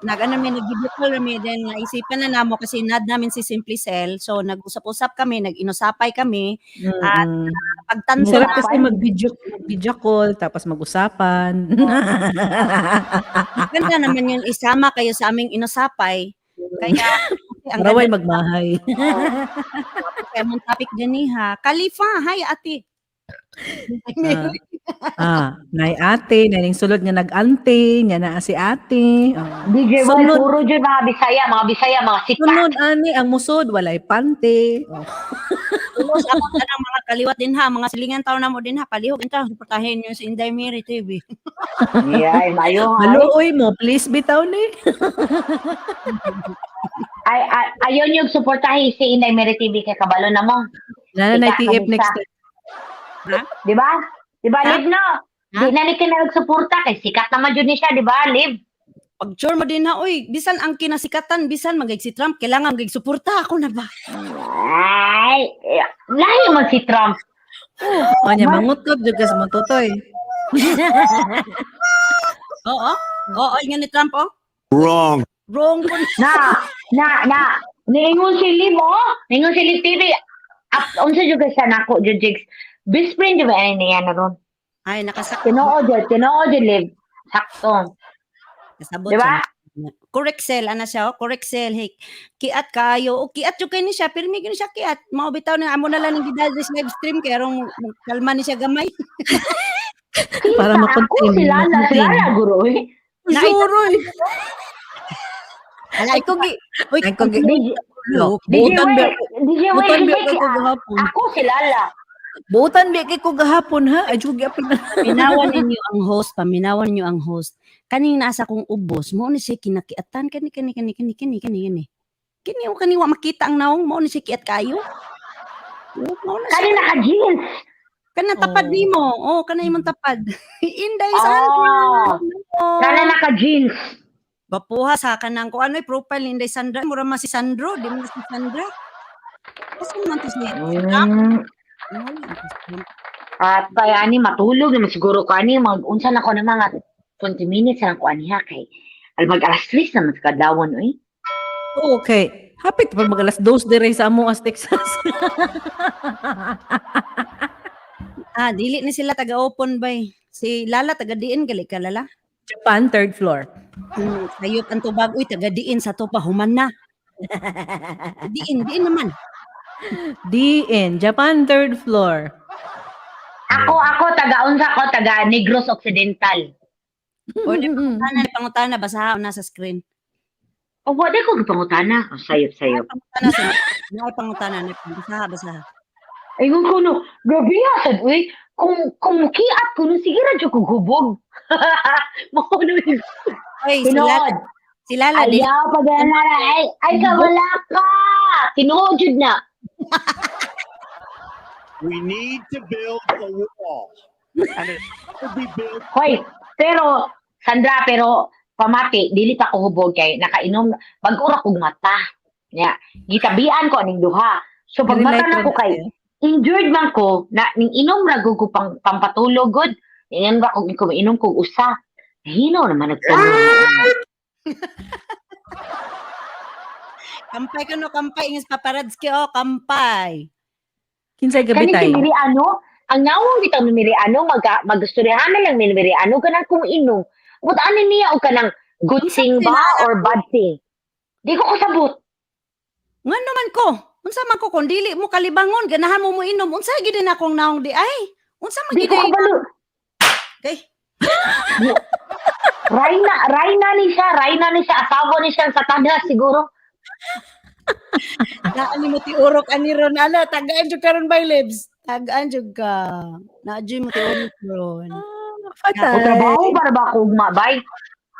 nag-ano may nag-video call rami then naisipan na namo kasi nad namin si Simplicel. So nag-usap-usap kami, nag-inusapay kami at pagtanto Sarap na kasi mag-video call tapos mag-usapan. ganda naman yung isama kayo sa aming inusapay. Kaya ang Raway ganda magmahay. kaya mong topic ganiha. Khalifa, hi ate. Nay ate, naning sulod nga nag-ante, nya na si ate. DJ Boy, Sunod. puro dyan mga Bisaya, mga sikat. Sunod ani ang musod walay pante. Tulos ako tanang mga kaliwat din ha, mga silingan taon na mo din ha, palihog ito, suportahin nyo si Inday Miri TV. Yay, mayo. Maluoy mo, please bitaw ni. Ayon yung suportahin si Inday Mary TV kay kabalo na mo. Nanay Kita TF kami next sa- time. Di ba? Di ba, Ha? Liv, no? Di na ni ka na nagsuporta kay sikat naman yun ni siya, di ba, Liv? Pag sure mo din ha, uy, bisan ang kinasikatan, bisan magig si Trump, kailangan magig suporta ako na ba? Ay, lahi man si Trump. O nya mangutkot jud ka sa mga totoy. Oo, oo, nga ni Trump, oh. wrong. Wrong po. Niingon si Liv, oh. Niingon si Liv TV. Unsa jud siya nako, jud Jigs. Best friend jud ba niya na ron? Ay, nakasakot. Tinoo jud Liv. Sakto. Kasabot Di ba? siya. Correct sell, ana siya, oh. Correct sell. Hey, kiat kayo. O, kiat yung kayo ni siya, pero may gini siya kiat. Maubitaw na, amo na lang ng gidal sa live stream, kaya rong kalma ni siya gamay. Para Ako makontain. sila guro, eh. Suroy. Ay, kugi. Uy, Ay, kugi. Look, Butan ba? DJ Way, Butan ba DJ ko gahapon? Ako sila. Butan ba kay ko gahapon ha? Ay jugi apil na. paminawan ninyo ang host, paminawan niyo ang host. Kaning nasa kong ubos, mo ni siya kinakiatan, kani. Kini o kaniwa makita ang naong, mo ni siya kiat kayo. Mo na siya. Kani naka-jeans. Kana tapad nimo. Oh, kana imong tapad. Inday sa Kani naka-jeans. Bapuha sa kanang ko ano'y profile ni Inday Sandra, mura man si Sandro, di mo si Sandra. Kasi naman to si At kaya ani matulog naman siguro ko ani mag-unsa na ko na mga 20 minutes lang ko ani ha kay mag-alas 3 naman sa kadlawon oy. Okay. Hapit pa mag-alas 2 dire sa among as Texas. Dili ni sila taga-open bay. Si Lala taga-diin gali ka Lala. Japan, 3rd floor. Sayop ang tubag, uy, taga-diin sa to pa, human na. Diin naman. DN, Japan, 3rd floor. Ako taga-unsa ko taga Negros Occidental. O, pangutana, basaha na sa screen. O wala ko gipangutana. Sayop. Pangutana, basaha. Ayun ko no, grabe ha sad uy. Kung kiat ko no sige ra jud ko gubog. Mao no. Uy, Tinood. si Lala, di, Ayaw pa na ay kabala ka. Tinuod jud na. We need to build a wall. And it should be built. Hoy, pero, Sandra, pamati, dili pa ko hubog kay nakainom, mag-ura kong mata. Ya, gitabian ko aning duha. So, pagbata na ko kay, injured man ko, na ning inom ra ko pampatulog good. Ingin ba kung inom kong usa. Hinaw naman nagtulog. Kampay ka no, kampay. Ingis paparadski, kampay. Kinsay gabi Kani si tayo. Miriano, ang nawang bitaw ni Miriano, mag-istoryahan na lang ni Miriano, kanang kung inom. But ano niya, o kanang good thing ba or bad thing? Di ko kasabot. Nga naman ko. Unsa man ko kung dili mo kalibangon, ganahan mo inom. Unsa gid din akong naong di ay. Unsa man Di gid ko kabalo. Okay. Rayna ni siya, asawa ni siya sa tada siguro. Naan mo ti urok ani ron ana, tagaan jud karon by lips. Tagaan jud ka. Naadyo mo ti urok ron. O Patay. trabaho para ba ako ugmabay?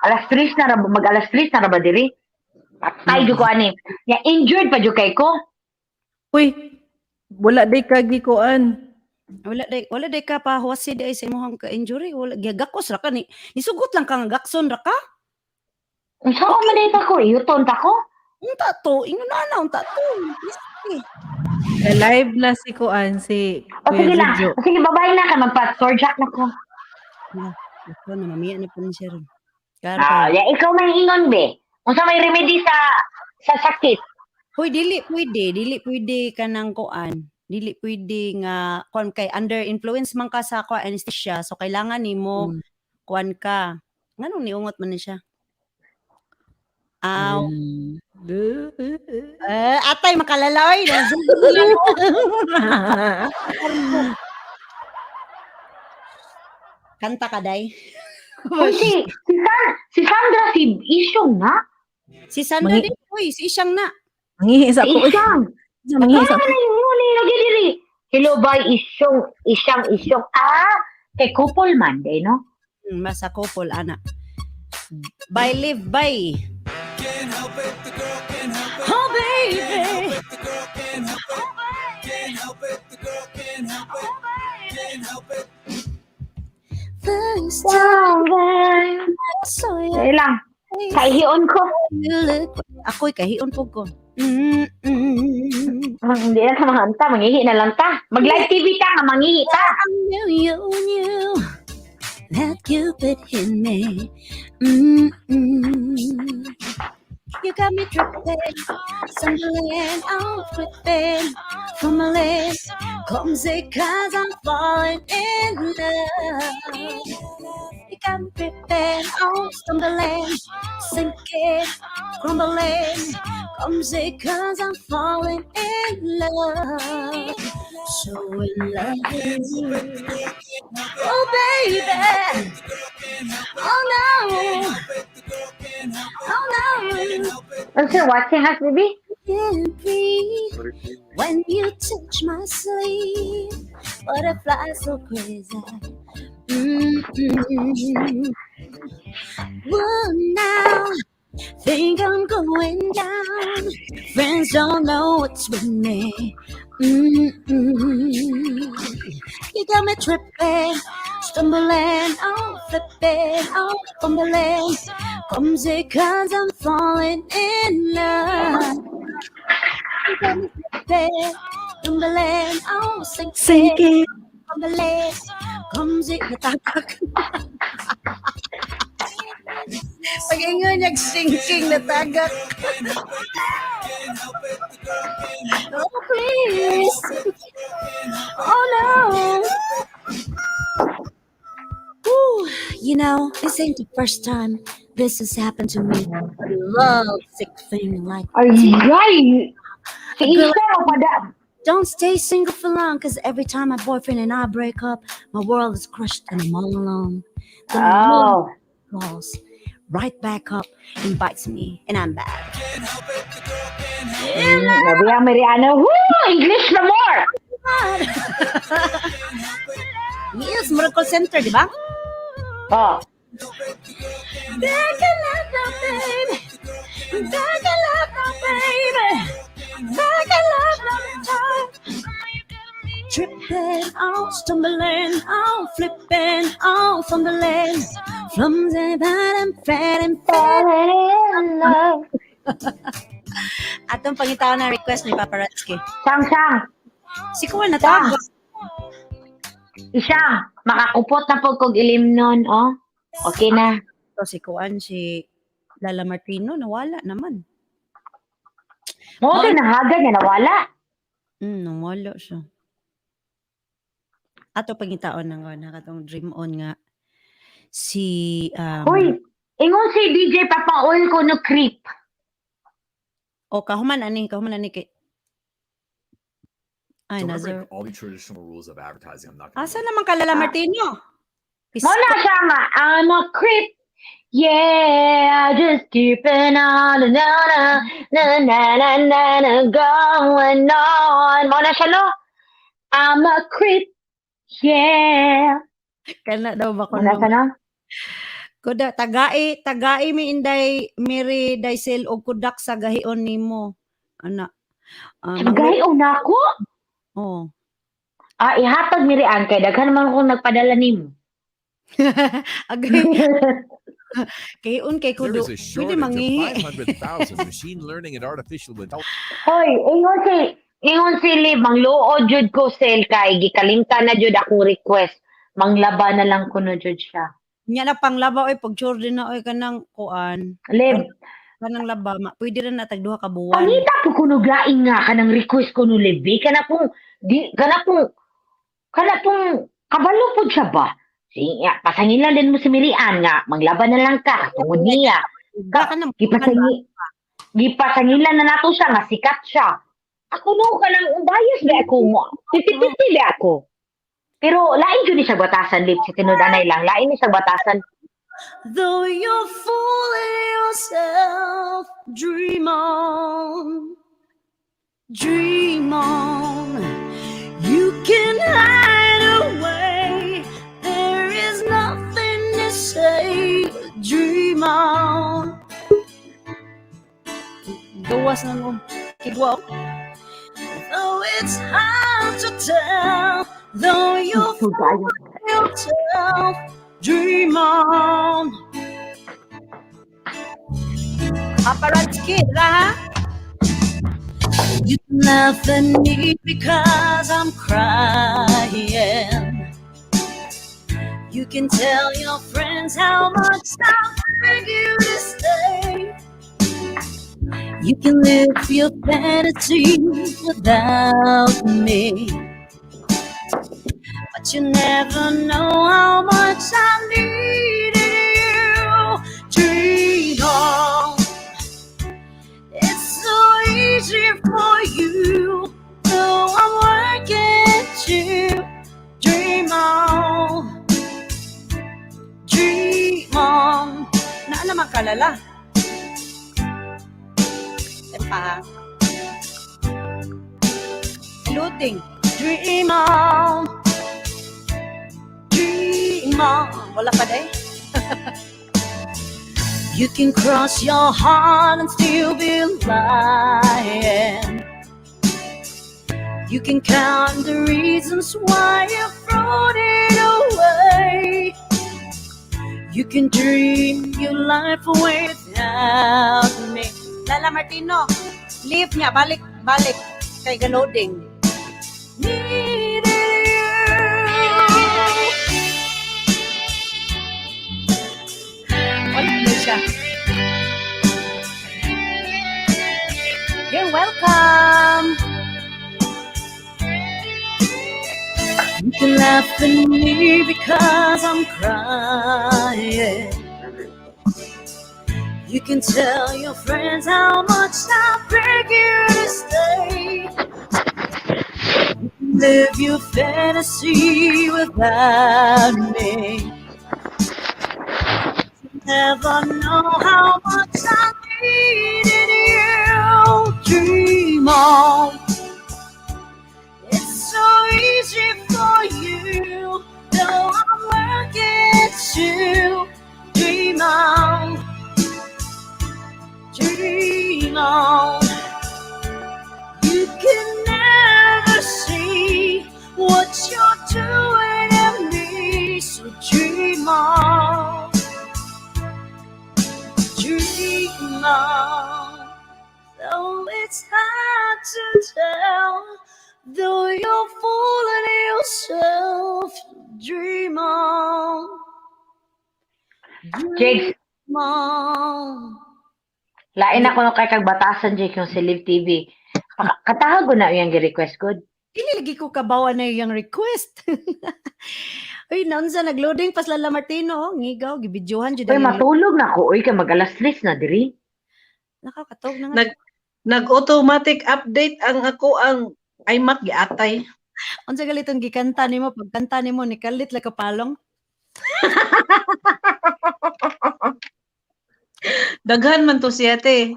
Mag-alas 3 na ra ba diri? Patay jud ko ani. Ya injured pa jud kay ko. Uy, wala day kagikuan. Wala day ka pa huwasi day sa imong ka injury, wala gagakos ra ka ni. Nisugot lang ka nga gakson ra ka. Unsa ko man dito ko? Yuton ta ko? Unta to, ingon na unta to. Live na si Kuan, si O sige Kuya lang. Jojo. Sige, babay na ka. Magpa-store jack na ko. Ako na mamiya na po ni siya ron. Ya, ikaw may ingon, be. Unsa may remedy sa sakit? Hoy, dili pwede ka nang kuan. Dili pwede nga kuan kay under influence man ka sa kuan anesthesia, so kailangan nimo kuan ka. Nganong niungot man ni siya? Aw. Atay makalaloy. Kanta ka day. Uy, si Sandra, si Isyong na? Si Sandra din, si Isyang na. Mangihi sa Si ko. Isyang. Mangihi sa Ano yung lagi diri? Hello, bye, Isyong. Kay couple man, day, no? Masa couple, ana. Bye, live, bye. Oh, baby. First time Wow, I saw you, Dahil lang. Kaihion ko. You look. Ako'y kahion po ko. Hindi na ka mahanta. Mangihi na lang ta. Mag-live TV ka nga, mangihi ta. I knew that Cupid hit me. Mm-mm. You got me dripping, stumbling, I'm flipping from my lips. Clumsy 'cause I'm falling in love. You got me dripping, I'm stumbling, sinking, crumbling. Clumsy 'cause I'm falling in love. So in love with you. Oh baby, oh no, oh no. Ano sir, watching us, baby? Can't breathe when you touch my sleeve. Butterflies so crazy. Mm-mm. Well, now think I'm going down. Friends don't know what's with me. Mm-mm. You got me tripping, stumbling, oh flipping, oh fumbling. Clumsy 'cause I'm falling in love. You got me tripping, stumbling, oh sinking, fumbling. Clumsy, natagak. Pag-ingon niya, sinking na tagak. Oh please, oh no. Whew. You know, this ain't the first time this has happened to me. I love sick thing like Ay, si Isa mo pada. don't stay single for long, cause every time my boyfriend and I break up, my world is crushed and I'm all alone. The moon Oh. falls right back up and bites me, and I'm back. Nabi ang Mariano. Woo! English na more! Yes, Miracle Center, di ba? Oh. Back in love now, baby. Back in love now, baby. Back in love now, time. Tripping, oh, stumbling, oh, flipping, oh, fumbling. From the bottom, fretting, Atong pangitaw na request ni Paparazzi. Sang. Si Kuwan na tawag. Isa, makakupot na po kog ilim nun, oh. Okay na. So, si Kuwan, si Lala Martino, nawala naman. Mo din nahaga niya, nawala. Nawala siya. Ato pangitaon na nga, nakatong Dream On nga. Si, Uy, ingon si DJ Papa Oil ko no creep. kahuman ani kay Ay, Don't Nazar. break all the traditional rules of advertising. I'm not Asa gonna naman ka, Lala Martino? Mo na siya nga, I'm a creep. Yeah, just keeping on, na, going on. Mo na siya, no? I'm a creep. Yeah. Kana daw ba ko Mo na siya, no? Kuda tagai mi inday miri daysel og kudak sa gahion nimo. Ana. Gay, una ko. Oh. Ihatag ni Rian, kay daghan naman akong nagpadala nimo. Agay. Kayon kay There kudo. is a Pwede shortage mangihi. of 500,000 machine learning and artificial intelligence. Hoy, ingon si Liv, mangluod jud ko sel kay gikalimtan na jud akong request. Manglaba na lang ko no jud siya. Nya na panglaba oy pag sure din na oy kanang kuan. Liv, Kanang laba, pwede rin na tag duha ka buwan. pangita po kuno laing nga kanang request ko no Liv. Kana pong kabalo po siya ba? Siya, pasangilan din mo si Mirian nga, manglaba na lang ka, tungod niya. Ka nang Gipasangilan na nato siya, nga sikat siya. Ako no, kanang bias ba ako mo? Titi-titi ba ako? Pero lain yun ni siya batasan, Lip. Si tinudanay lang, lain ni siya batasan. Though you're fooling yourself, dream on. Dream on. You can hide away. There is nothing to say. Dream on. Gawas na mo. Kigwa. Though it's hard to tell. Though you're fooling yourself. Dream on. Paparazzi, ha? You can laugh at me because I'm crying. You can tell your friends how much I beg you to stay. You can live your fantasy without me. But you never know how much I needed you. Dream on. It's so easy for you, though I'm working too. Dream on. Dream on. Na naman kalala. Tempa. Looting. Dream on. Wala pa day. You can cross your heart and still be lying. You can count the reasons why you're throwing it away. You can dream your life away without me. Lala Martino, leave niya, balik kay galoding. Needed you. Siya. You're welcome. You can laugh at me because I'm crying. You can tell your friends how much I beg you to stay. You can live your fantasy without me. Never know how much I needed you. Dream on. It's so easy for you, though I'm working too. Dream on. Dream on. You can never see what you're dream on, dream on. Though it's hard to tell, though you're fooling yourself, dream on, Jigs, dream on. lain ako no kay kag batasan, Jigs, yung si Live TV. Katahag ko na yung request ko. Inilagi ko kabawa na yung request. Uy, naunsa nag-loading pas Lala Martino, ngigaw, gibidyohan jud Uy, ang matulog na ako. Uy, kay mag-alas 3 na, diri. nakakatog na nga. Nag-automatic update ang iMac giatay. Unsa galitong gikanta nimo pagkanta nimo ni kalit la kapalong? Daghan man to siya te.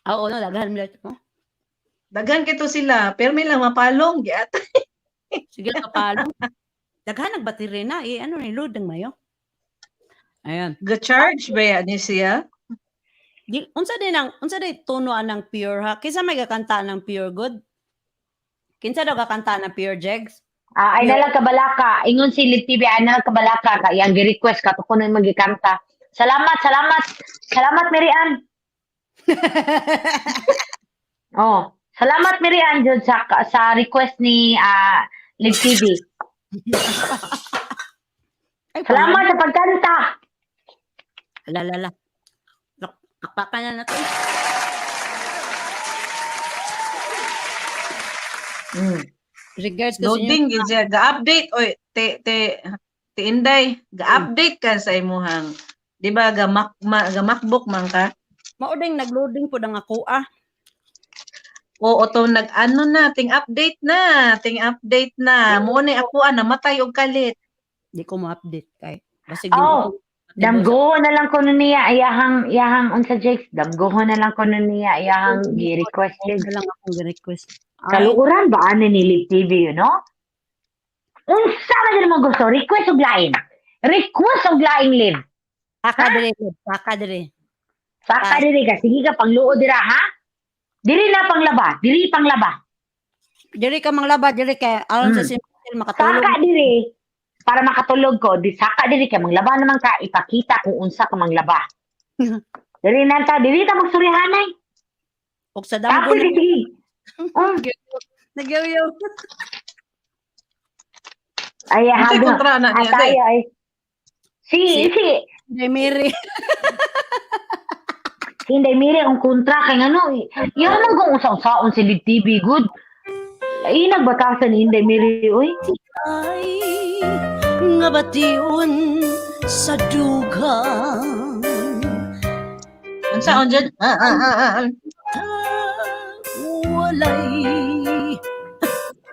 Oo, no, lagahan mo mo. Daghan kito sila, pero may lang mapalong giatay. Sige kapalong. Daghan nagbateri na ano ni load ng mayo. Ayan. Ga-charge ba yan ni siya? Unsa din tunoan ng pure ha? Kinsa may gakanta ng pure good? Kinsa daw gakanta ng pure jegs? Ay nalang kabalaka. Ingon si Live TV, ay nalang kabalaka. Kaya ang gi-request ka, to kuno magikanta. Salamat. Salamat, Miriam. Oh, salamat, Miriam, Jud, sa request ni Live TV. Salamat sa pagkanta. Lala. Akpakan na natin. Regards ko sa inyo. Loading gid siya. Ga-update oy te Inday, ga-update ka sa imuhang. Di ba ga MacBook man ka? Mauding nag-loading po ng ako Oo to nag-ano na, ting update na. Mo ni ako namatay og kalit. Di ko ma-update kay. Basig Oh, damgo na lang ko niya iyahang unsa Jakes. Damgo na lang ko niya iyahang gi-requested. na lang akong request. Kaluuran ba ani ni Live TV, you know? Unsa man din mo gusto? Request og lain. Request og lain, Live. Saka dire. Saka diri ka. Sige ka, pangluod dira, ha? Diri na panglaba. Diri panglaba. Diri ka manglaba, diri ka aron sa simple makatulog. Saka diri. Para makatulog ko, saka diri ka. Manglaba naman ka. Ipakita kung unsa ka manglaba. Diri na ta. Diri ta magsurihanay. Og sa damgo Tapos na diri. nagyaw. Ay, Unsay hago. kontra na niya te? Tayo ay. Si. Day Mary. Hindi, mire, ang kontra kay ano, yan ang kung usang-saon si Live TV, good. Ay, nagbatasan ni Inday Miri, uy. Ay nga bation sa dugang. Unsa on jud? Walay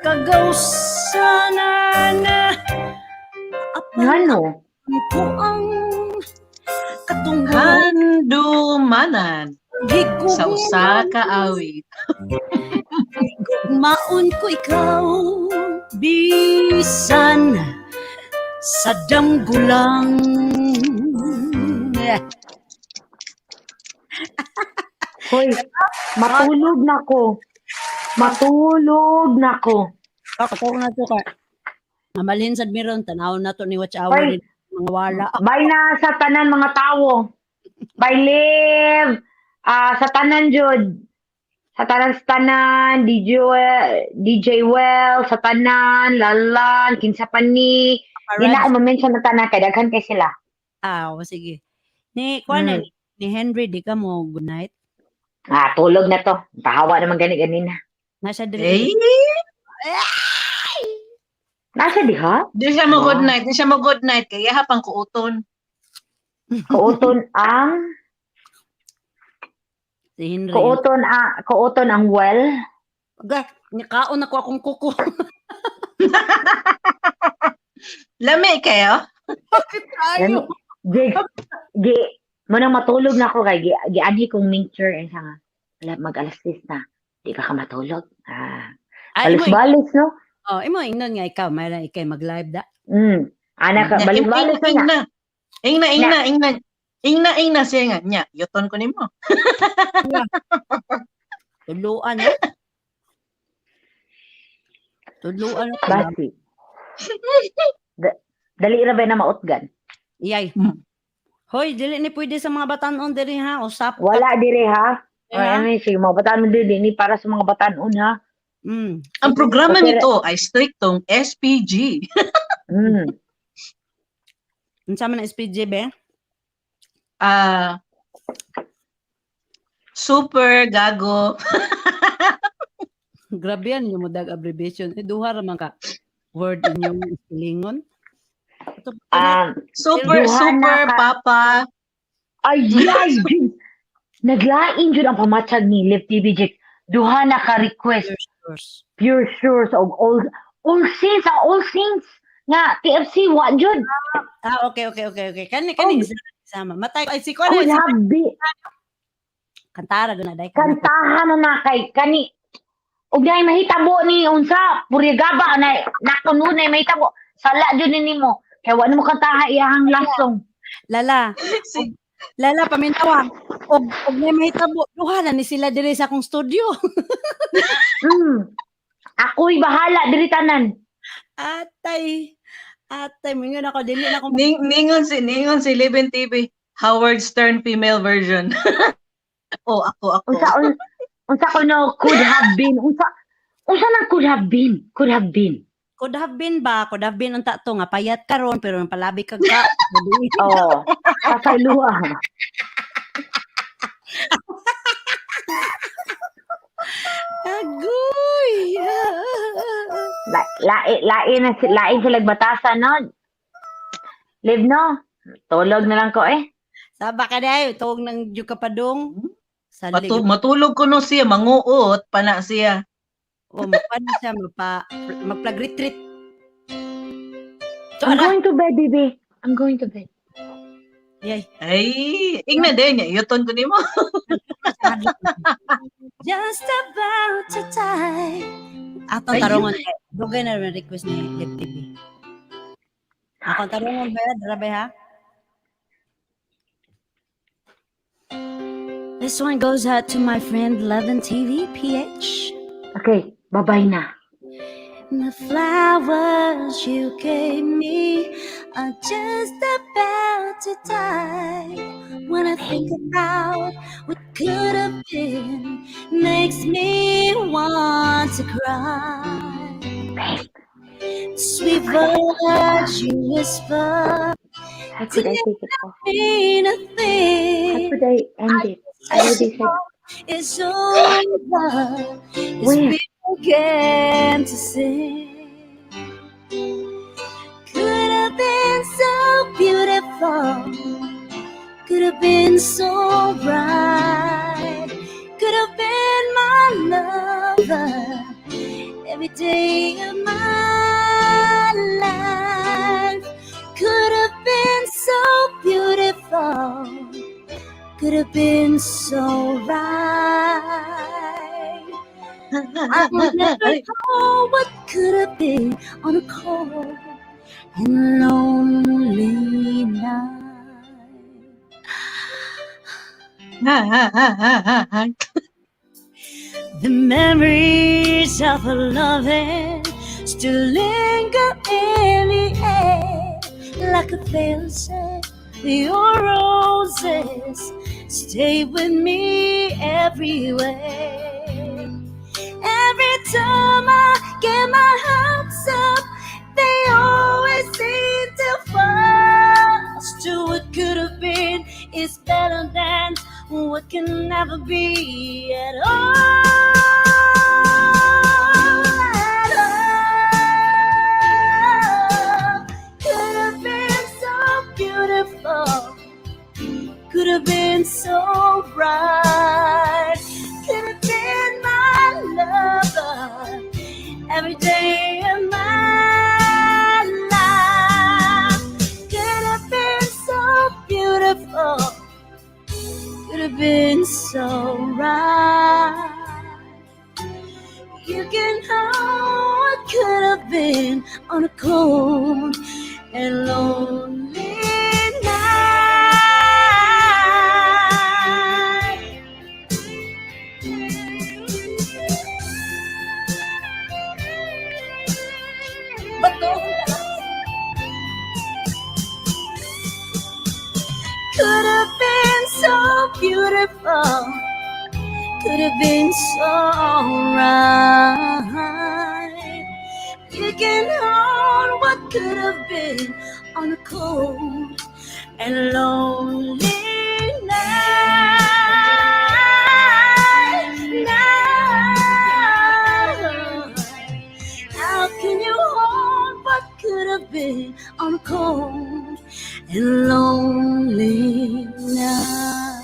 kagawsanan Ano? ko ang katunggan Handumanan sa usa ka awit. maun ko ikaw bisan sa damgulang. Hoy, matulog na ko. Katulog na to ka. Mamalhin sad miron tanaw na to ni watch hour Hoy. mga wala. Bye na sa tanan mga tao. Bye, Liv. Sa tanan, Jud. Sa tanan, DJ Well, sa tanan, Lalan, kinsa pa ni. Di na ako ma-mention na tanan, kay daghan kay sila. Sige. Ni ni Henry di ka mo good night. Tulog na to. Pahawa naman ganina. Nasa diri. Nasa diha? Di siya mo good night. Kaya hapang kuuton. Kuuton ang Si Henry. kuuton ang well. Aga, nikaon ako akong kuko. Lami kayo? Ayo. Manang matulog na ako kay giagi kong mixture and nga mag-alas 6 na. Di ka matulog. Balis-balis, no? Imo ingnon nga ikaw, may lang ikay mag-live da. Anak ka, balis-balis na. Ingna siya nga. Nya, yuton ko nimo. Tuluan. Tuluan. Basi. Dali ra ba na mautgan? Iyay. Hmm. Hoy, dili ni pwede sa mga batanon diri ha. Usap. Wala dire ha. Eh, Ay, ha? ano sige, mga batanon din ni para sa mga batanon ha. Mm. Ang programa Okay. nito ay striktong SPG. Mm. Unsa man ang SPG be? Super gago. Grabe yan yung modag abbreviation. Duha ra man ka word inyong ilingon. Ito Super, Duha super, na ka- papa. Ay, Jin. Naglain jud ang pamatsag ni Live TV Jake. Duha na ka request yours. pure sure of all saints nga TFC wa jud. Okay. Kani sama. Matay ay si ko Could na have been kantara do na day. kantahan na kay kani ug nay mahitabo ni unsa purigaba na nakununay mahitabo sala jud ni nimo kay wa mo kantaha iyahang last song. Lala. Lala paminawa. Og may mahitabo duha na ni sila diri sa akong studio. Ako'y bahala diri tanan. Atay mingon ako dili na ako Ningon si Libin TV. Howard Stern female version. Ako. Unsa ko no could have been unsa nang could have been could have been unta to nga payat karon pero palabi kag ka. oh kasayloa. Agoy. Lain sila batasan no. Live no. Tulog na lang ko eh. Saba ka day tuog nang jud kapadong. Salig. Matulog ko no siya, manguot pa na siya. O mapano siya magplag retreat. I'm going to bed, baby. I'm going to bed. Yay. Ay, ingna din niya. Yuton ko nimo. Just about to die. Atong tarongon. Dugay na rin request ni Live TV. Akong tarongon ba? Darabe ha? This one goes out to my friend Levin TV PH. Okay, bye-bye na. The flowers you gave me are just about to die. When I think about what could have been, makes me want to cry. Sweet words you whisper How could I take it off? mean a How thing. could I end it? I already said It's over. It's Where? began to sing. Could have been so beautiful. Could have been so bright. Could have been my lover every day of my life. Could have been so beautiful. Could have been so right. I would never know what could have been on a cold and lonely night. The memories of our loving still linger in the air like a fancy. Your roses stay with me everywhere. Every time I get my hopes up, they always seem to fall. Still, what could have been is better than what can never be at all. At all. Could have been so beautiful. Could have been so bright. Could have been my lover every day of my life. Could have been so beautiful. Could have been so right. You can know what could have been on a cold and lonely night. Bato. beautiful. Could have been so right. You can hold what could have been on a cold and lonely night. How can you hold what could have been on a cold and lonely night?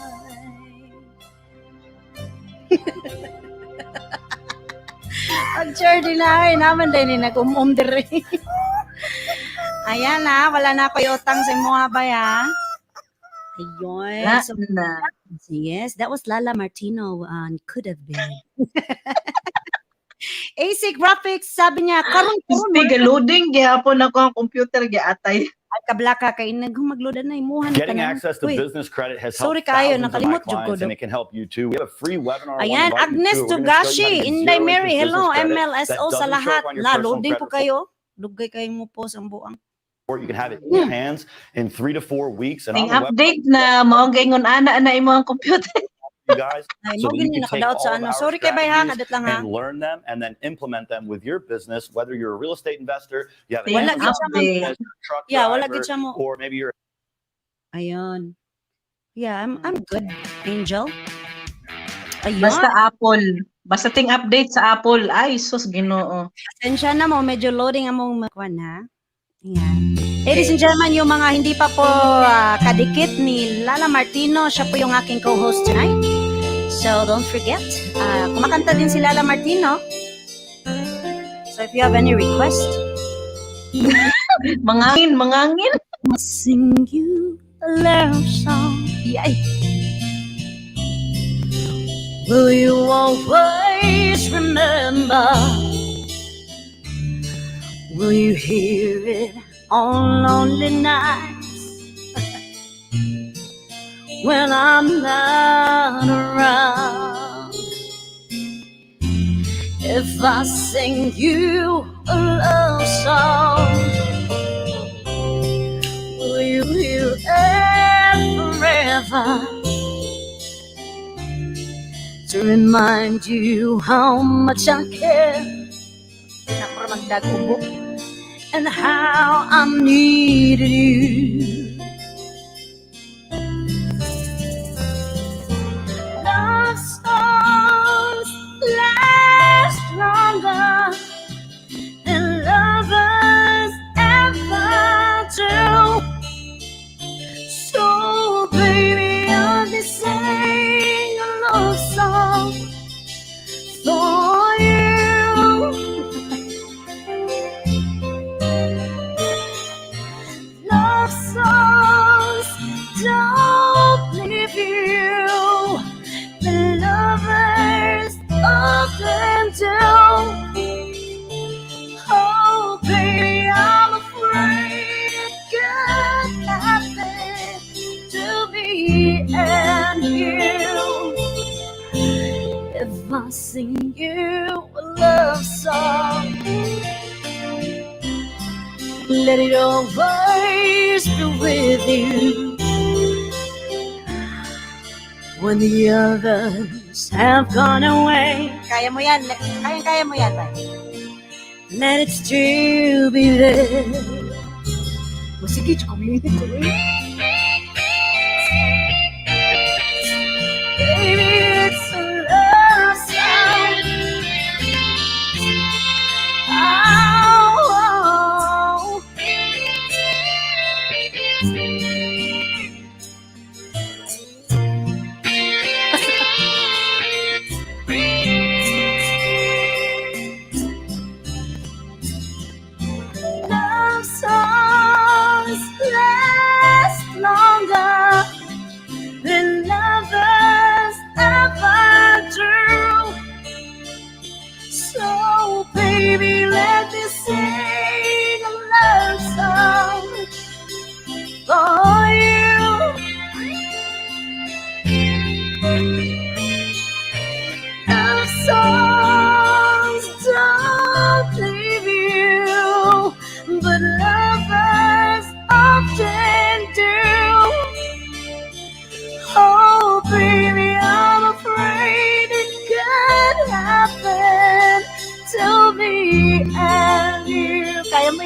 Ang journey na naman din nag-umum diri. Ayan na, wala na ako utang sa mga baya. Ayun. So, yes, that was Lala Martino on Could Have Been. AC Graphics, sabi niya, karon Loading, gihapon ako ang computer, giatay. ay kablaka kay nagmagloda na imuhan Getting ka na. access to Uy, business credit has sorry helped kayo, thousands of my nakalimot jud ko clients, and do. it can help you too. We have a free webinar. I Ayan, wanna invite Agnes you to. We're gonna show Tugashi, you how to get Inday 0 Mary, interest hello, business credit that MLSO sa doesn't show lahat. up on your La, personal loading po credit kayo. Dugay kayo mo po sa buang. report. You can have it in your hands in 3 to 4 weeks. And on Ning the website, update na mao gaingon ana na imo ang computer. you guys, Ay, so mo that you gini can take nakadaot all sa of ano. our Sorry kay bay ha, strategies kadot lang ha. and learn them and then implement them with your business, whether you're a real estate investor, you have Wala an gid siya mo. business, truck Yeah, wala driver, gid siya mo. or maybe you're Ayun. Yeah, I'm good, Angel. Ayun. Basta Apple. Basta ting update sa Apple. Ay, sus, Ginoo. Pasensya na mo, medyo loading among makwan ha. Ayan. Ladies and gentlemen, yung mga hindi pa po kadikit ni Lala Martino, siya po yung aking co-host tonight. So don't forget, kumakanta din si Lala Martino. So if you have any request, Mangangin. I'll sing you a love song. Yay! Will you always remember? Will you hear it on lonely nights when I'm not around? If I sing you a love song, will you hear it forever? To remind you how much I care and how I needed you. Love songs last longer than lovers ever do. So baby, I'll be singing a love song for you. Love songs don't leave you. The lovers often do. Oh, baby, I'm afraid it could happen to me and you. If I sing you a love song, let it always be with you. When the others have gone away. Kaya mo yan. Kaya mo yan, ba? Let it still be there. Sige, community. Baby, it's a love song. Oh, love songs last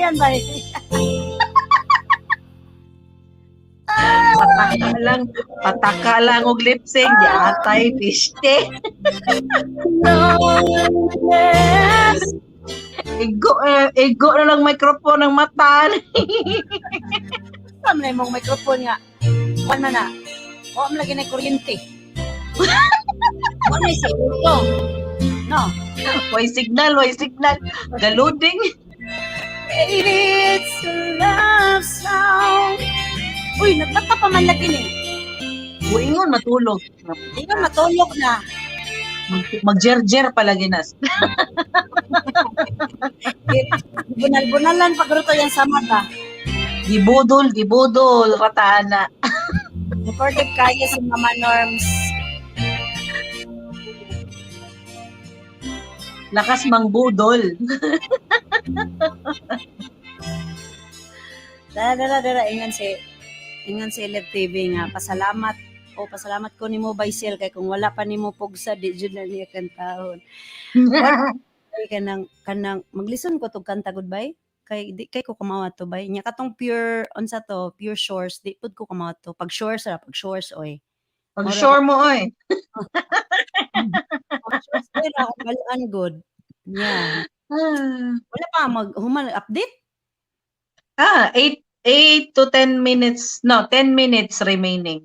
yan ba? Pataka lang og lip sync, yatay piste. Igo na lang microphone ng mata. Saan na yung microphone nga? Kuan man na. O, am lagi na kuryente. Kuan na yung segundo. No. Way signal. Galuding. It's a love song. Uy, naglata pa man lagi ni. Buingon matulog. Hindi ka matulog na. Magjerjer pala ginas. Bunal-bunalan pagruto yan sa mata. Gibudol, ratana. Recorded kaya si Mama Norms. Lakas mang budol. Dara, ingan si Live TV nga. Pasalamat ko nimo Baisel kay kung wala pa nimo pugsa di jud na niya kantahon. kanang maglisten ko tog kanta goodbye. Kay ko kumawa to bay. Nya katong pure shores di pud ko kumawa to. Pag shores oy. Pag sure mo oy. Pag shores pero balaan good. Yeah. Wala pa human update. 8 to 10 minutes. No, 10 minutes remaining.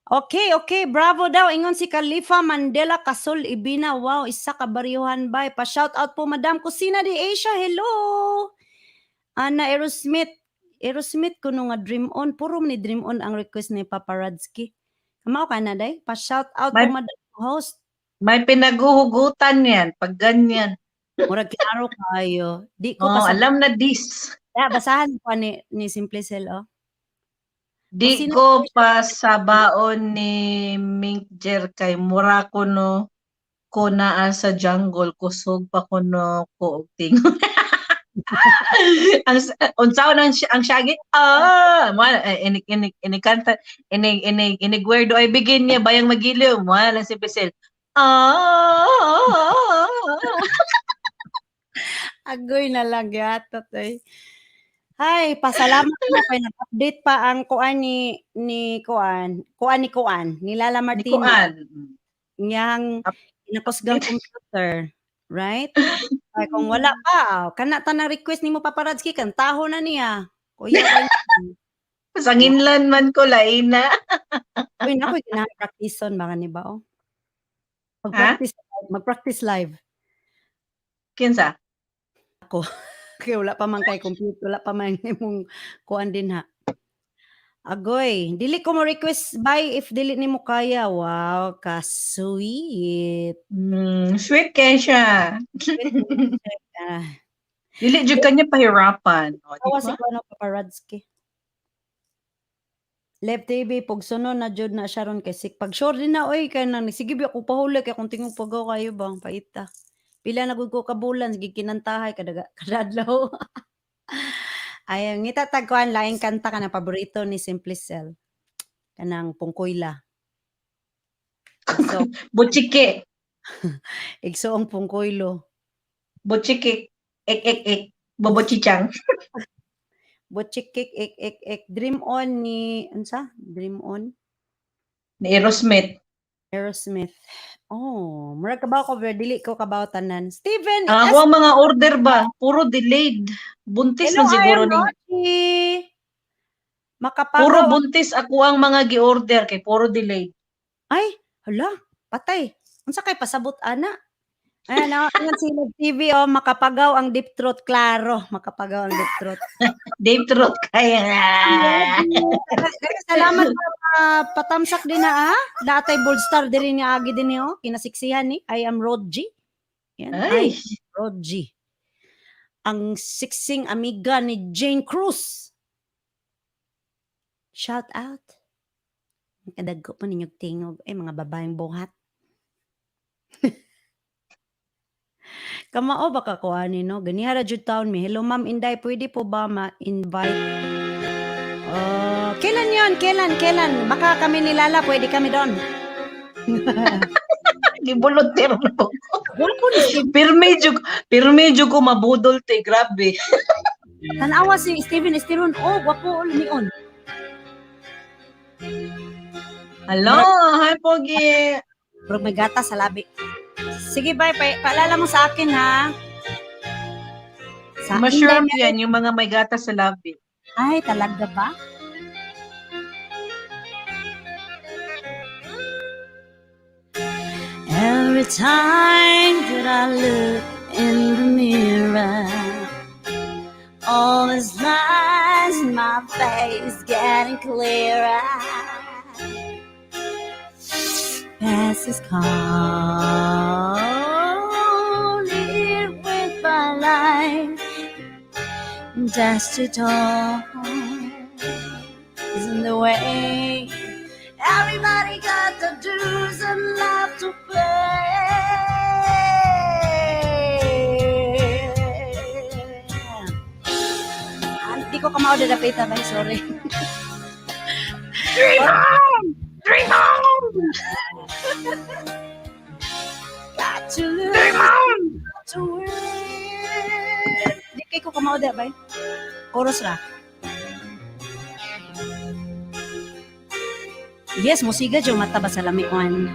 Okay, bravo daw. Ingon si Khalifa Mandela Kasol Ibina. Wow, isa ka bariyuhan bay. Pa-shout out po Madam Kusina di Asia. Hello. Ana Aerosmith kuno nga Dream On. Puro ni Dream On ang request ni Paparazzi. Kamao ka na day? Pa-shout out po Madam Host. May pinaguhugutan yan pag ganyan. Murag klaro kayo. Di ko alam na this. basahan ko ni Simple Cell, oh. Di ko pa sa baon ni Minkjer kay mura ko no ko naa sa jungle kusog pa ko no ko og tingon. ang unsaw ang syagi ini kanta ini guerdo ay begin niya bayang magiliw mo lang si Pesel. Agoy na lang yatot eh. Hi, pasalamat na kay nag-update pa ang kuan ni kuan ni Lala Martino. Yang inakusgang computer, right? Ay kung wala pa, kana ta na request nimo Paparazzi kantaho na niya. Kuya Sanginlan man ko laina. Uy, nakoy gina-practiceon baka ni ba oh. Mag-practice live. Kinsa? Ako. Kaya wala pa man kay computer, wala pa man imong kuan din ha. Agoy, dili ko mo request by if dili nimo kaya. Wow, ka-sweet. Sweet kaya siya. Dili jud kanya pahirapan. Awa si Kuano Paparazzi. Live TV pugsuno na jud na siya ron kay sik. Pag sure din na oy kay nang sige bi ako pahuli kay kung tingog pagaw kayo bang paita. Pila na gud ko kabulan sige kinantahay kadadlaw. Ay ngita tagkuan laing kanta ka na paborito ni Simple Cell. Kanang Pungkoyla. So, Butchike. igsoong Pungkoylo. Butchike. Ek. Bobochichang. Butchike ek. Dream On ni unsa? Dream On Ni Aerosmith. Oh, murag kabaw ko pero dili ko kabaw tanan. Steven, Ako ang mga order ba? Puro delayed. Buntis hello, man siguro ni. Makapagaw. Puro buntis ako ang mga gi-order kay puro delayed. Ay, hala, patay. Unsa kay pasabot ana? Ayan, ang si Live TV, oh, makapagaw ang deep throat, klaro. Makapagaw ang deep throat. Deep throat kaya. Salamat patamsak din na, Datay Bold Star, diri ni Agi din niyo. Kinasiksihan ni, I am Rod G. Yan, Ay. Rod G. Ang siksing amiga ni Jane Cruz. Shout out. Kadagko pa ninyong tingog. Mga babaeng buhat. Kamao ba kakuhanin, no? Ganihara jud taon mi. Hello, Ma'am Inday. Pwede po ba ma-invite? Kailan yon? Kailan? Baka kami ni Lala. Pwede kami doon. Gibulot pero Gwapo ni Steven. Pirme jud ko mabudol te, grabe. Tanawa si Steven Estiron. Oh, gwapo lumion. Hello, hi Pogi. Bro, may gata sa labi. Sige, bye. Paalala mo sa akin, ha? Sa Masarap Inday- yan, yung mga may gata sa labi. Ay, talaga ba? Every time that I look in the mirror, all these lines in my face getting clearer. Past is calling with my life. Just to talk isn't the way. Everybody got the dues and love to pay. Hindi ko kamao na napita ba? Sorry. Dream on! Got to learn to win. Di kay ko kamao na ba? Chorus ra. Yes, musiga jo mata ba sa lamion.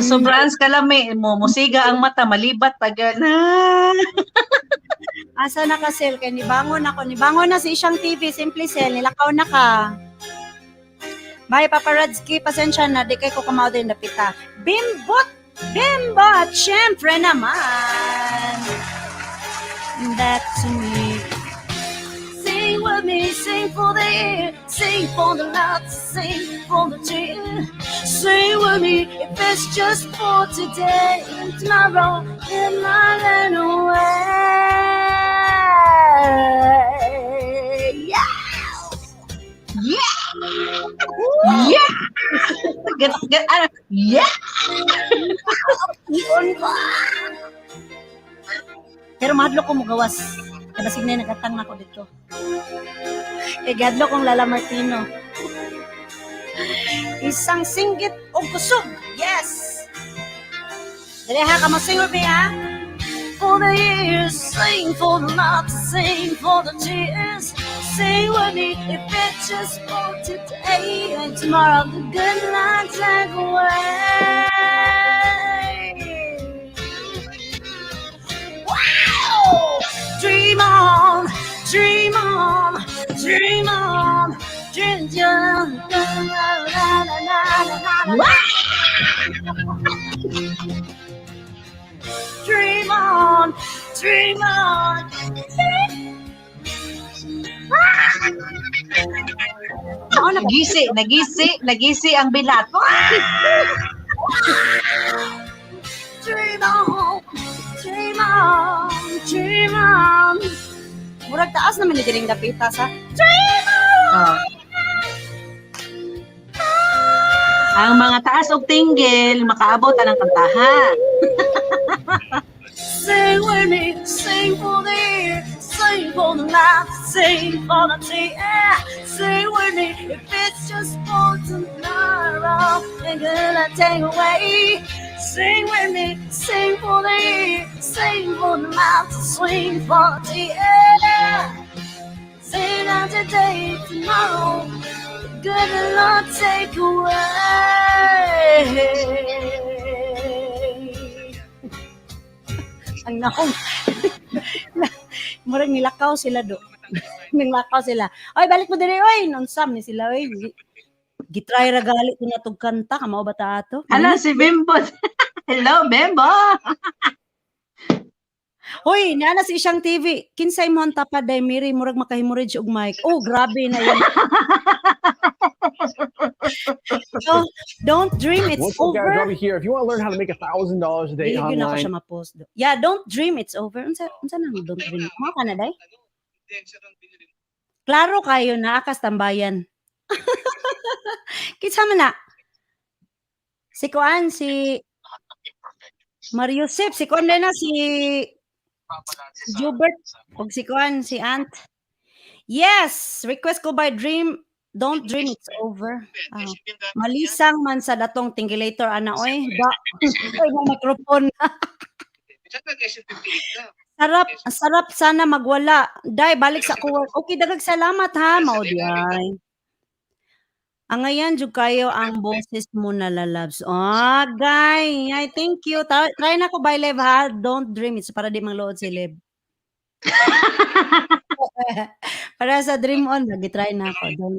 Sobrang kalami mo, musiga ang mata, malibat tagal na. Asa na ka, Sel? Kaya nibangon na si Isyang TV, Simply Sel, nilakaw na ka. Bye, Paparazzi, pasensya na, di kay ko kamao din napita. Bimbot, syempre naman. That's me. Sing with me, sing for the year, sing for the lots, sing for the cheer. Sing with me, if it's just for today, tomorrow it might run away. Yeah! Yeah! Yeah! Pero mahadlo ko mo gawas. Kada signay nagatang na ko dito. Gadlo kong Lala Martino. Isang singgit o kusog. Yes! Dali ha, kamasing with me ha? For the years, sing for the lots, sing for the tears. Sing with me if it's just for today. And tomorrow the good night take away. Wow! Dream on, dream on, dream on, dream on. Dream on, dream on. Nagisi ang bilat. Dream on, dream on, dream on. Murag taas naman ni diring dapita sa dream on. Ang mga taas og tinggil, makaabot ang kantahan. Sing with me, sing for the year, sing for the night, sing for the tear. Sing with me if it's just for tomorrow, and gonna take away. Sing with me, sing for the year, sing for the night, swing for the tear. Sing out today, tomorrow, good Lord take away. Ang naong. Murag nilakaw sila do. Nilakaw sila. Oy, balik mo diri oy. Nonsam ni sila oy. Gitry ra gali ko na tog kanta, kamao ba ta ato? Hala si Bimbo. Hello, Bimbo. Hoy, niana si Isyang TV. Kinsay mo ang tapad day Miri murag makahemorrhage og mic. Oh, grabe na yan. So, don't dream it's What's up, guys? over. Over here. If you want to learn how to make $1,000 a day Hindi na ako online, siya ma-post do. Yeah, don't dream it's over. Unsa nang don't dream? Mga ka na day? Klaro kayo na akas tambayan. Kitsa man na. Si Kuan, si Mario Sip, si Kuan na si Jubert, o si Kuan, si Ant. Yes, request ko by Dream Don't dream it's over. Malisang man sa datong tingulator ana oy. Ay mo mikrofon. Sarap sana magwala. Day balik sa work. Okay, daghang salamat ha, mao diay. Ang ngayon jud kayo ang boses mo na lalabs. Oh, guy. I thank you. Try na ko by live ha. Don't dream it's para di manglood si Liv. Para sa Dream On, nag-try na ako.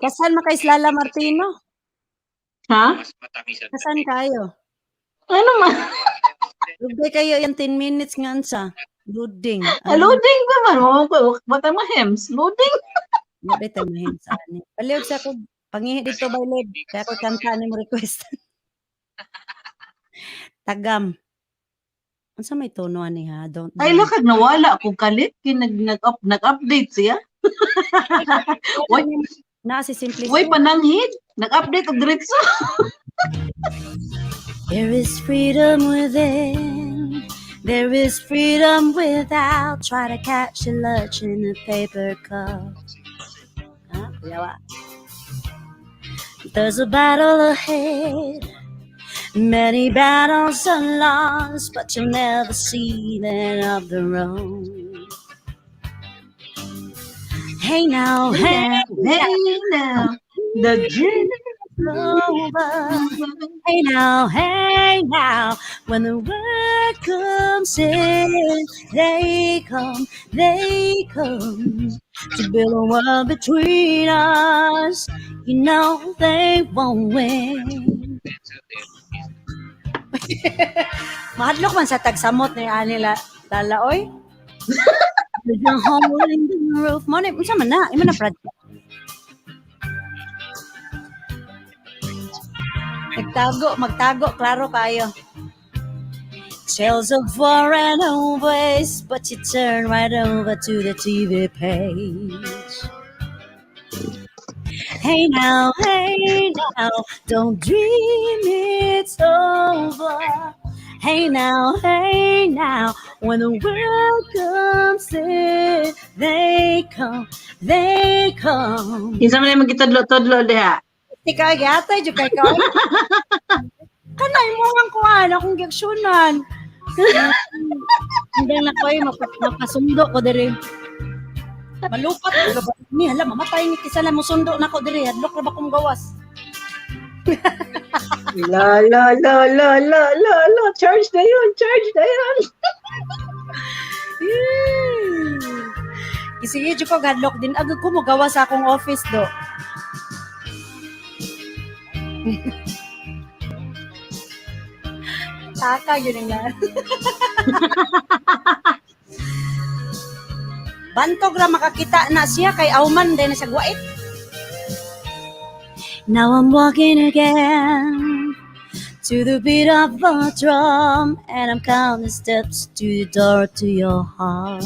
Kasan makay Lala Martino? Ha? Kasan kayo? Ano man? Lugay kayo yung 10 minutes nga sa loading. Loading ba man? Bata mahems. Loading? Hindi tayo mahin sa ani. Paliwag sa ako, pangihi dito by live. Kaya ako kanta ni mo request. Tagam. Unsa may tono ani ha? Don't Ay, lakad nawala kung kalit. Nag-update siya. Why? na si Simply. Uy, pananghid. Nag-update og diretso. There is freedom within. There is freedom without. Try to catch your lunch in a paper cup. Ha? Kuyawa. There's a battle ahead. Many battles are lost, but you'll never see the end of the road. Hey now, hey, Hey now, the dream is over. Hey now, when the word comes in, they come to build a world between us. You know they won't win. Mahadlok man sa tagsamot ni Anila Lalaoy. There's a hole in the roof. Mo ni unsa man na? Imo na project. Magtago, klaro kayo. Tales of war and always, but you turn right over to the TV page. Hey now, don't dream it's over. Hey now, when the world comes in, they come. Kinsa man ay magitudlo-tudlo diha? Ikaw gyatay jud kay ka. Kanay mo ang kuan akong giaksyonan. Hindi na ko mapasundo ko diri. Malupat ko ba ni hala mamatay ni kisala mo sundo na ko diri hadlok ra ba kong gawas. La. Charge na yun. Sige jud ko hadlok din agad ko mo gawas sa akong office do. Taka yun nga. Bantog ra makakita na siya kay Auman din na siya gwait. Now I'm walking again to the beat of a drum, and I'm counting steps to the door to your heart.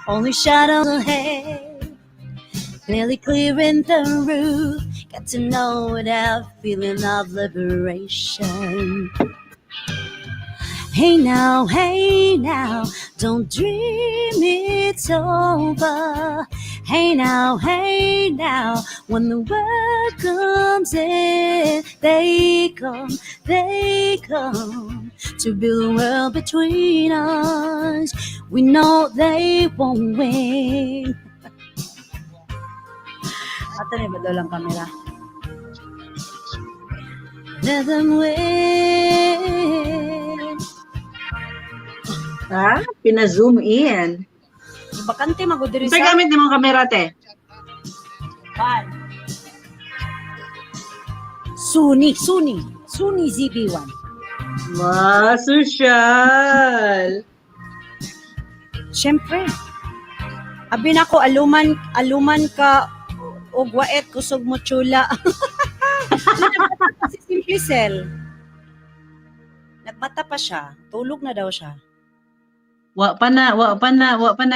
Only shadows ahead, barely clearing the roof. Got to know that feeling of liberation. Hey now, don't dream it's over. Hey now, when the world comes in, they come to build a world between us. We know they won't win. Ato ni ba lang kamera? Let them win. Ha? Pina-zoom in. Bakante magudiri Sa sa. gamit ni mong kamera, te. Ban. Sony ZB1. Social. Siyempre. Abi na ko aluman ka og waet kusog mo chula. Si Simply Cell. Nagbata pa siya. Tulog na daw siya. Wa pa na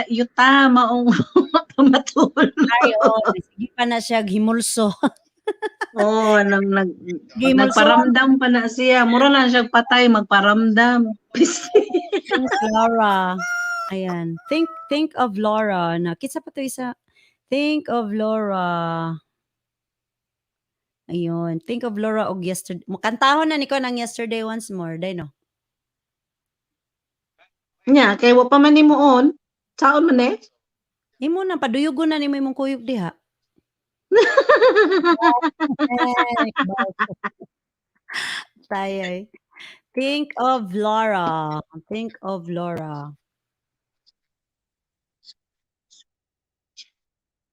yuta maong matulog. Ay, sige pa na siya himulso. Oh, nagparamdam pa na siya. Mura lang siya patay magparamdam. Clara. Ayan. Think of Laura. Na, kitsa pa to isa. Think of Laura. Ayun. Think of Laura og yesterday. Makantahon na ni ko ng yesterday once more. Day no. Nya, kay wa pa man nimuon. Saon man eh? Imo na paduyugon na nimo imong kuyog diha. Tayo. Think of Laura. Think of Laura.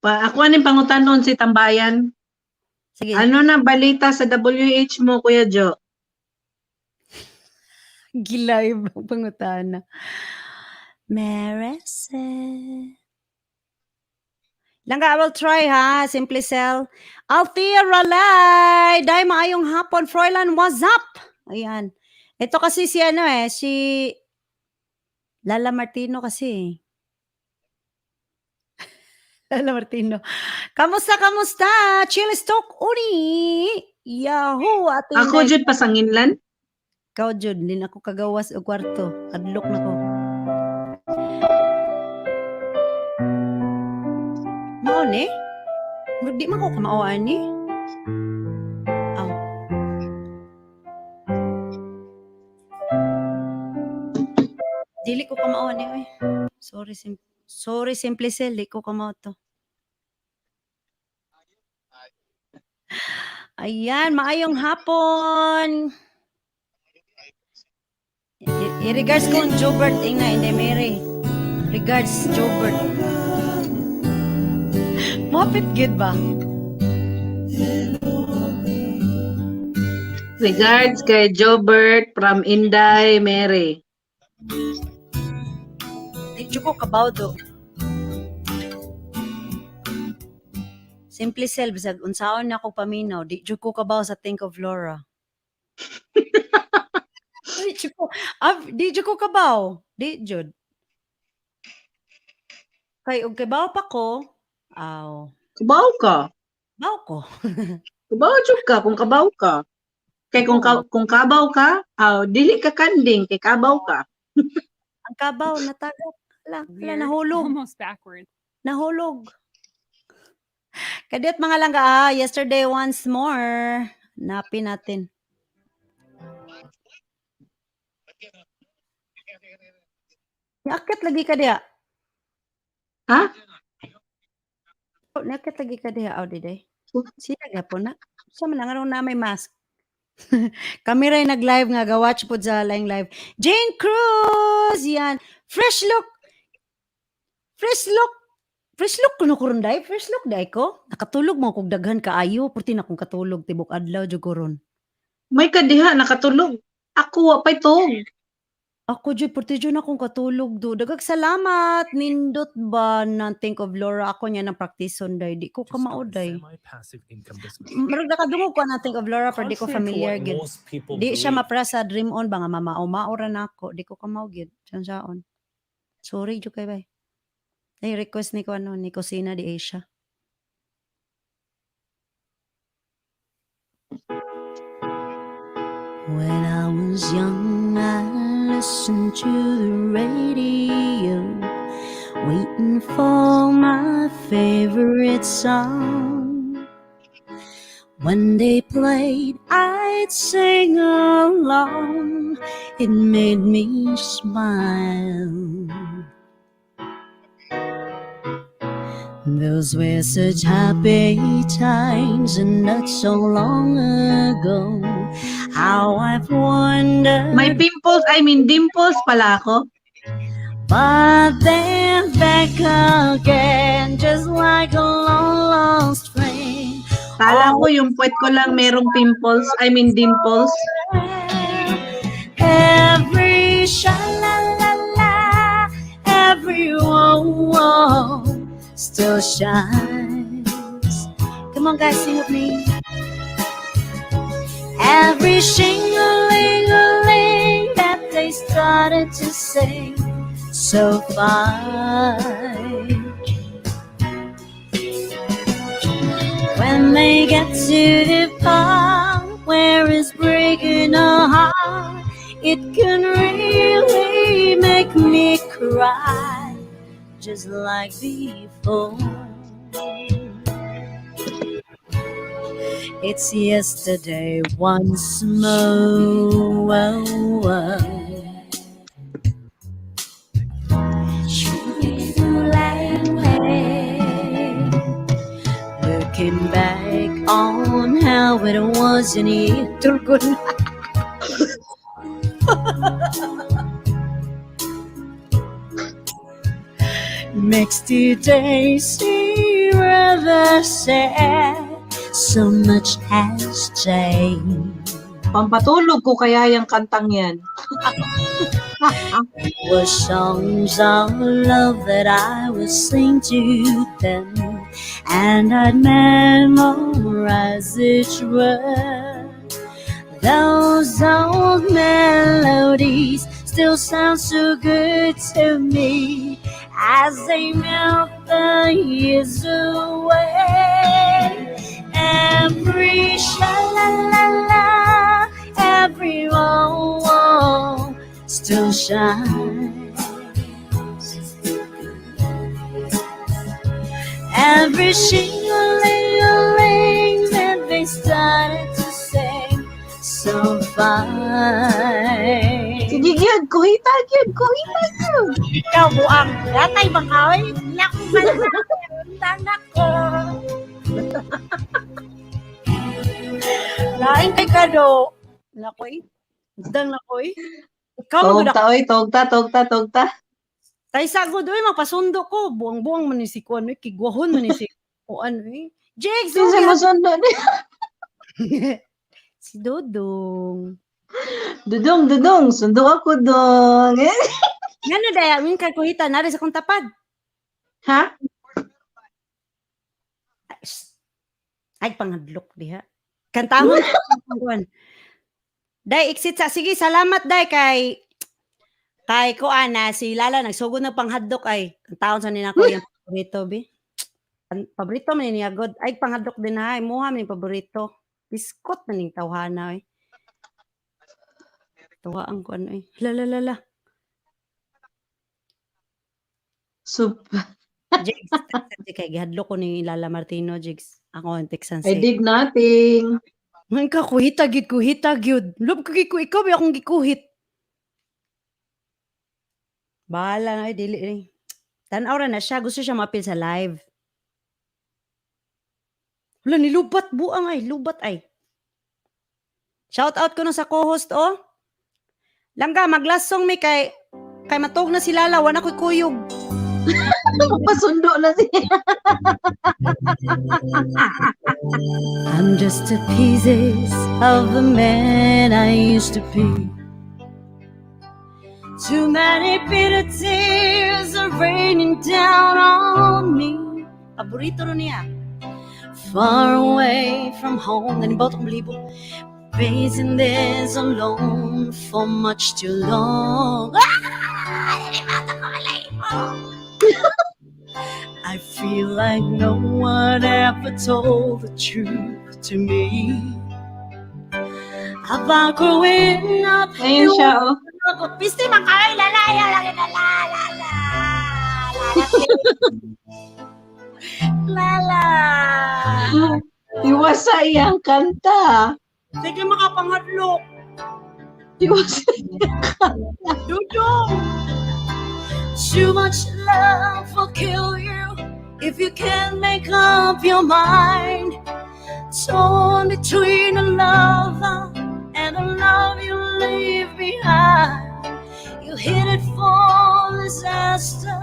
Ako aning pangutanon si Tambayan. Sige. Ano na balita sa WH mo, Kuya Jo? Gilay ba pangutana? Merese. Langga, I will try ha. Simply Cell. Althea Ralay. Day maayong hapon. Froilan, what's up? Ayan. Ito kasi si ano si Lala Martino kasi. Lala Martino. Kamusta? Chili Stock Uni. Yahoo! Ating Ako jud pasanginlan. Ikaw, Jud, din ako kagawas o kwarto. Adlok na ko. Maon eh? Di man ko kamawaan eh. Aw. Dili ko kamawaan eh. Sorry, Simply Cell. Di ko kamao to. Ayan, maayong hapon. I-regards ko ang Jobert na hindi Mary. Regards Jobert. Mapit good ba? Regards kay Jobert from Inday, Mary. Dito ko kabaw do. Simply Cell, bisag unsaon na ako paminaw. Dito ko kabaw sa Think of Laura. Di ko kabaw. Di jud. Kay og kabaw pa ko. Aw. Kabaw ka. Baw ko. Kabaw jud ka kung kabaw ka. Kay kung kabaw ka, dili ka kanding kay kabaw ka. Ang kabaw natagak. Wala nahulog. Almost backward. Nahulog. Kadiyot mga langga, yesterday once more. Napin natin. Nakit lagi ka diya. Ha? Nakit lagi ka diya, aw diday. Sina gapon na. Sa man nga na may mask. Kami rin nag-live nga, ga-watch po sa live. Jane Cruz! Yan. Fresh look kuno kuron day. Fresh look day ko. Nakatulog mo kung daghan kaayo. Purti na kung katulog. Tibok adlaw dyan kuron. May kadiha, nakatulog. Ako, wapay to. Ako dyan, purti dyan akong katulog do. Dagag salamat. Nindot ba na Think of Laura? Ako niya ng praktison day. Di ko kamao day. Semi-passive income this week. Marag nakadungog ko na Think of Laura pero di ko familiar gid. Di siya mapra sa Dream On ba nga mamao-maora na ako. Di ko kamao gid. Siyan. Sorry jud kay bay. Ay request ni ko ni Kusina di Asia. When I was young, I listened to the radio, waiting for my favorite song. When they played, I'd sing along. It made me smile. Those were such happy times and not so long ago. How I've wondered. May dimples pala ako. But they're back again, just like a long lost friend. Kala ko yung puwet ko lang merong dimples. Every sha-la-la-la, every whoa-whoa still shines. Come on guys, sing with me. Every shing-a-ling-a-ling that they started to sing so fine. When they get to the part where it's breaking a heart, it can really make me cry. cry just like before. It's yesterday once more. Looking back on how it was in Turgun. Makes today seem rather sad. So much has changed. Pampatulog ko kaya yung kantang yan. Were songs of love that I would sing to them, and I'd memorize each word. Those old melodies still sound so good to me as they melt the years away. Every sha-la-la-la, every oh, still shines. Every shing-a-ling-a-ling that they started to sing so fine. Sige, gyud, kuhita, gyud. Ikaw buang datay bangaway naku anak ko. Lain kay kado. Nakoy. Dang nakoy. Ikaw magud Togta, oy, togta. kay sagod oy magpasundo ko. Buang-buang man ni si kuan oy kigwahon man ni si kuan oy. Jigs, Sinsa mo sundo ni? si Dodong. Dudong, sundo ako dong. Ngano daya min kay kuhita na sa kong tapad. Ha? Ay pangadlok diha. Kantahon kuan. Day exit sa sige salamat day kay kuan na si Lala nagsugod ng panghadlok ay kantahon sa nina ko yung paborito bi. Paborito man niya god ay panghadlok din ha imuha man yung paborito. Biskot man ning tawhana ay. Tuwa ang kuan ay. La. Sup. Jigs, kay gihadlok ko ni Lala Martino Jigs. Ako ang Texan I dig nothing. Man ka kuhita gyud. Love ko ikaw ba akong gikuhit. Bahala na dili ni. Tan-aw ra na siya, gusto siya mapil sa live. Wala nilubat buang ay, lubat ay. Shout out ko na sa co-host oh. Langga maglasong mi kay matog na si Lala, wala ko'y kuyog. Pasundo na siya. I'm just a pieces of the man I used to be. Too many bitter tears are raining down on me. Paborito ro niya. Far away from home, and both believe facing this alone for much too long. I feel like no one ever told the truth to me about growing up. Ayun siya, oh. Pisti makay lalaya lala. Iwasa iyang kanta. Sige makapanghadlok. Iwasa Dudong. Too much love will kill you if you can't make up your mind. Torn between a lover and a love you leave behind. You hit it for disaster,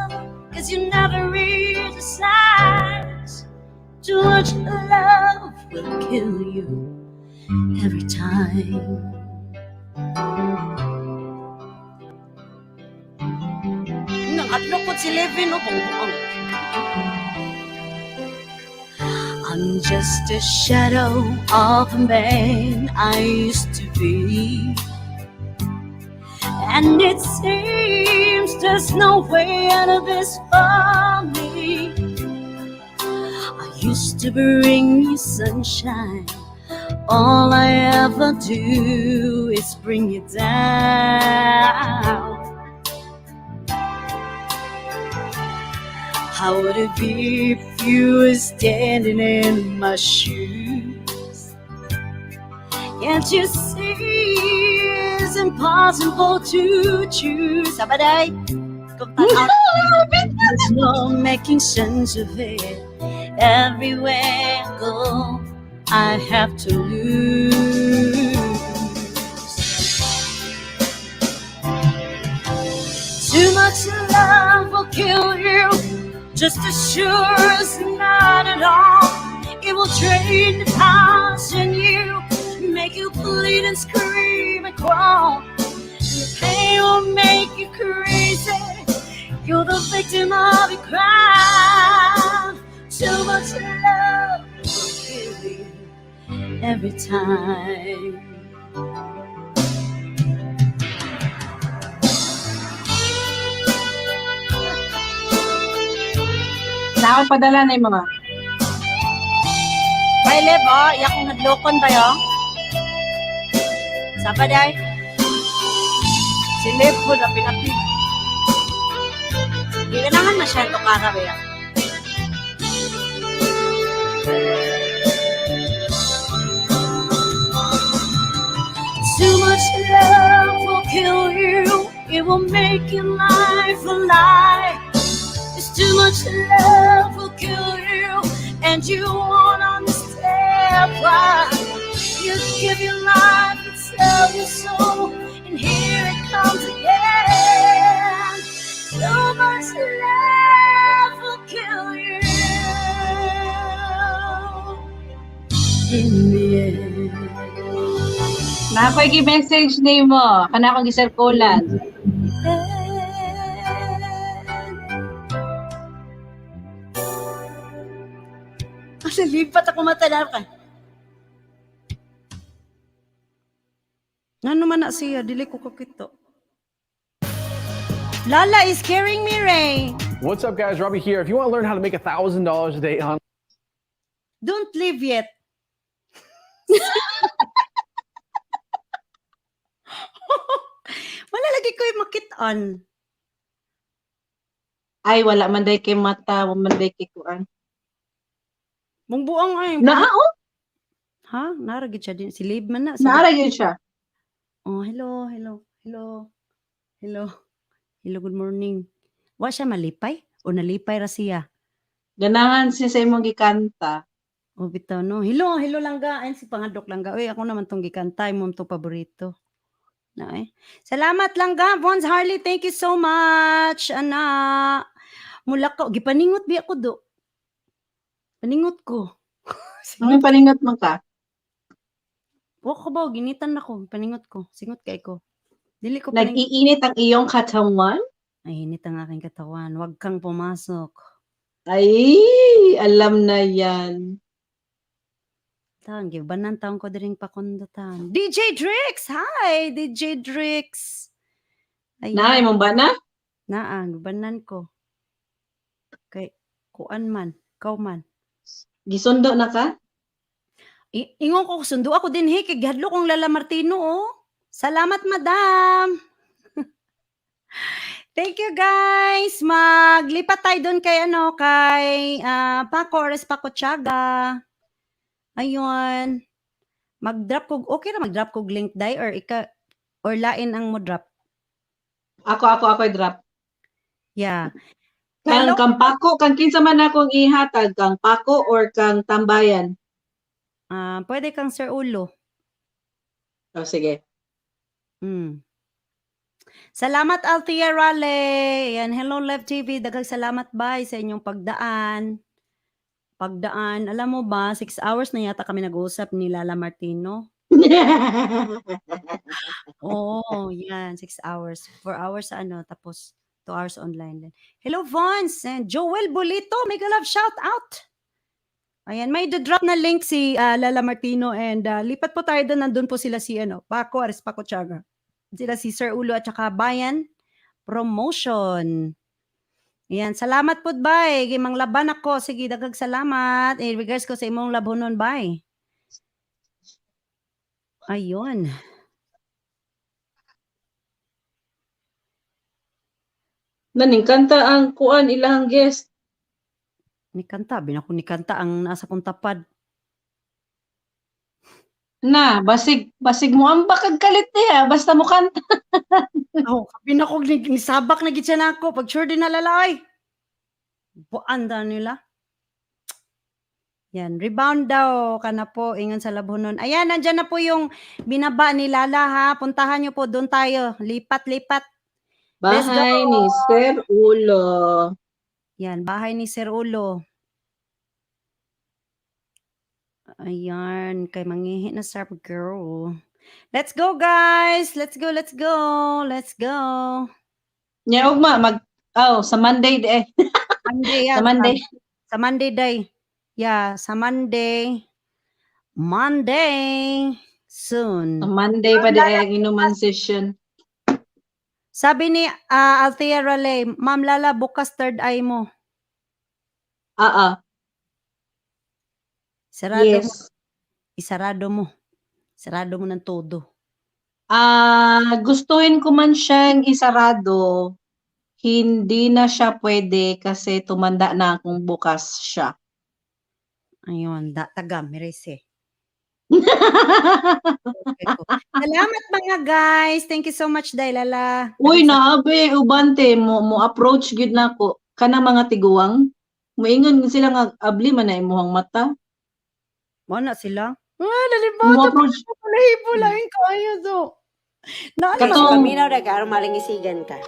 'cause you never read the signs. Too much love will kill you every time. Nangadlok si Levin, I'm just a shadow of a man I used to be, and it seems there's no way out of this for me. I used to bring you sunshine, all I ever do is bring you down. How would it be if you were standing in my shoes? Can't you see it's impossible to choose? Sabaday, there's no making sense of it. Everywhere I go, I have to lose. Too much love will kill you, just as sure as not at all. It will drain the passion you, make you bleed and scream and crawl. The pain will make you crazy. You're the victim of your crime. Too much love will kill you every time. Nakapadala na yung mga. Bay, Lev, oh. Iya kong hadlokon ba yun? Sabaday. Si Lev po na pinapig. Hindi ka naman masyado karabi. Too much love will kill you. It will make your life a lie. It's too much love will kill you, and you won't understand why. You give your life, you sell your soul, and here it comes again. Too much love will kill you in the end. Nakoy message name mo. Kana akong gisirkulan. Kasi lipat ako matala ka. Ano man na siya, dili ko kakito. Lala is carrying me, Ray. What's up, guys? Robbie here. If you want to learn how to make $1,000 a day on Don't leave yet. Wala lagi ko yung makitaan. Ay, wala man day kay mata, wala man day kay kuan. Mong buang ay. Naa, Ha? Naragid siya din. Si Liv man na. naara yun siya. Oh, hello. Hello, good morning. Wa siya malipay? O nalipay ra siya? Ganahan siya sa imong gikanta. O bitaw no. Hello langga. Ayun si Pangadok langga. Uy, ako naman tong gikantay mo to paborito. Na eh. Salamat langga. Vons Harley, thank you so much. Ana. Mula ka. Gipaningot bi ako do. Paningot ko. Ang paningat mo ka. Wa ko ba ginitan ako. Paningot ko. Singot kay ko. Dili ko paningot. Nag-iinit ang iyong katawan? Ay, hinit ang aking katawan. Huwag kang pumasok. Ay, alam na yan. Tang, gibanan taong ko diring pakundutan. DJ Drix! Hi, DJ Drix! Naay mong ba na? Naa, gibanan ko. Kay, kuan man, ikaw man. Gisundo na ka? Ingon ko, sundo ako din, kay gihadlo kong Lala Martino, oh. Salamat, madam! Thank you, guys! Maglipat tayo doon kay, Paco Ores Paco Tiaga. Ayun. Mag-drop ko, okay na mag-drop ko link day or lain ang mo drop. Ako drop. Yeah. Kang Pako, kang kinsa man akong ihatag, kang Pako or kang Tambayan? Pwede kang Sir Ulo. O sige. Salamat Althea Raleigh. Yan, hello Love TV. Daghang salamat bye sa inyong pagdaan. Alam mo ba, 6 hours na yata kami nag-uusap ni Lala Martino. Oo, yan, 6 hours. 4 hours sa tapos 2 hours online din. Hello Vons and Joel Bolito. Mega love shout out. Ayan, may drop na link si Lala Martino and lipat po tayo doon. Nandun po sila si Paco Ares Paco Tiaga. Sila si Sir Ulo at saka Bayan Promotion. Ayan, salamat po bye. Gimang laban ako. Sige, dagag salamat. In regards ko sa imong labonon bye. Ayun. Naning kanta ang kuan ilang guest. Nikanta, binako nikanta ang nasa kong tapad. Na, basig mo ang bakag kalit niya, basta mo kanta. Oh, binako nisabak na gid siya nako pag sure din nalalay. Buanda nila. Yan, rebound daw kana po ingon sa Labhonon. Ayan, nandiyan na po yung binaba ni Lala ha. Puntahan niyo po doon tayo. Lipat-lipat. Let's go. Bahay ni Sir Ulo. Yan, bahay ni Sir Ulo. Ayan, kay mangihi na Sir Girl. Let's go, guys. Let's go, let's go. Let's go. Nya ugma sa Monday eh. Monday yan. Sa Monday. Sa Monday day. Yeah, sa Monday. Monday. Soon. Sa Monday pa di ay ang inuman session. Sabi ni Althea Raleigh, Ma'am Lala, bukas third eye mo. Sarado mo. Yes. Isarado mo. Sarado mo ng todo. Gustuhin ko man siyang isarado. Hindi na siya pwede kasi tumanda na akong bukas siya. Ayun, taga, Merese. Salamat mga guys. Thank you so much, Dailala. Uy, naabe, ubante, mo approach gid nako. Kanang mga tiguang, moingon sila nga abli man na imuhang mata. Mo na sila? Mo Nalibot. approach. Lahi-lahi ko ayo to. Katong Paminaw na ka, malingisigan ka.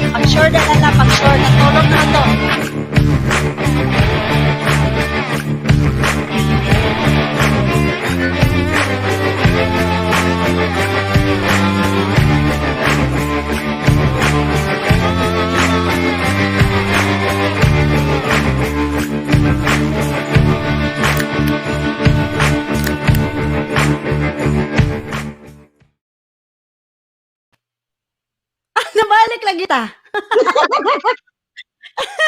Pag-sure na Lala, pag-sure. Natulog na to. Nabalik lagi ta.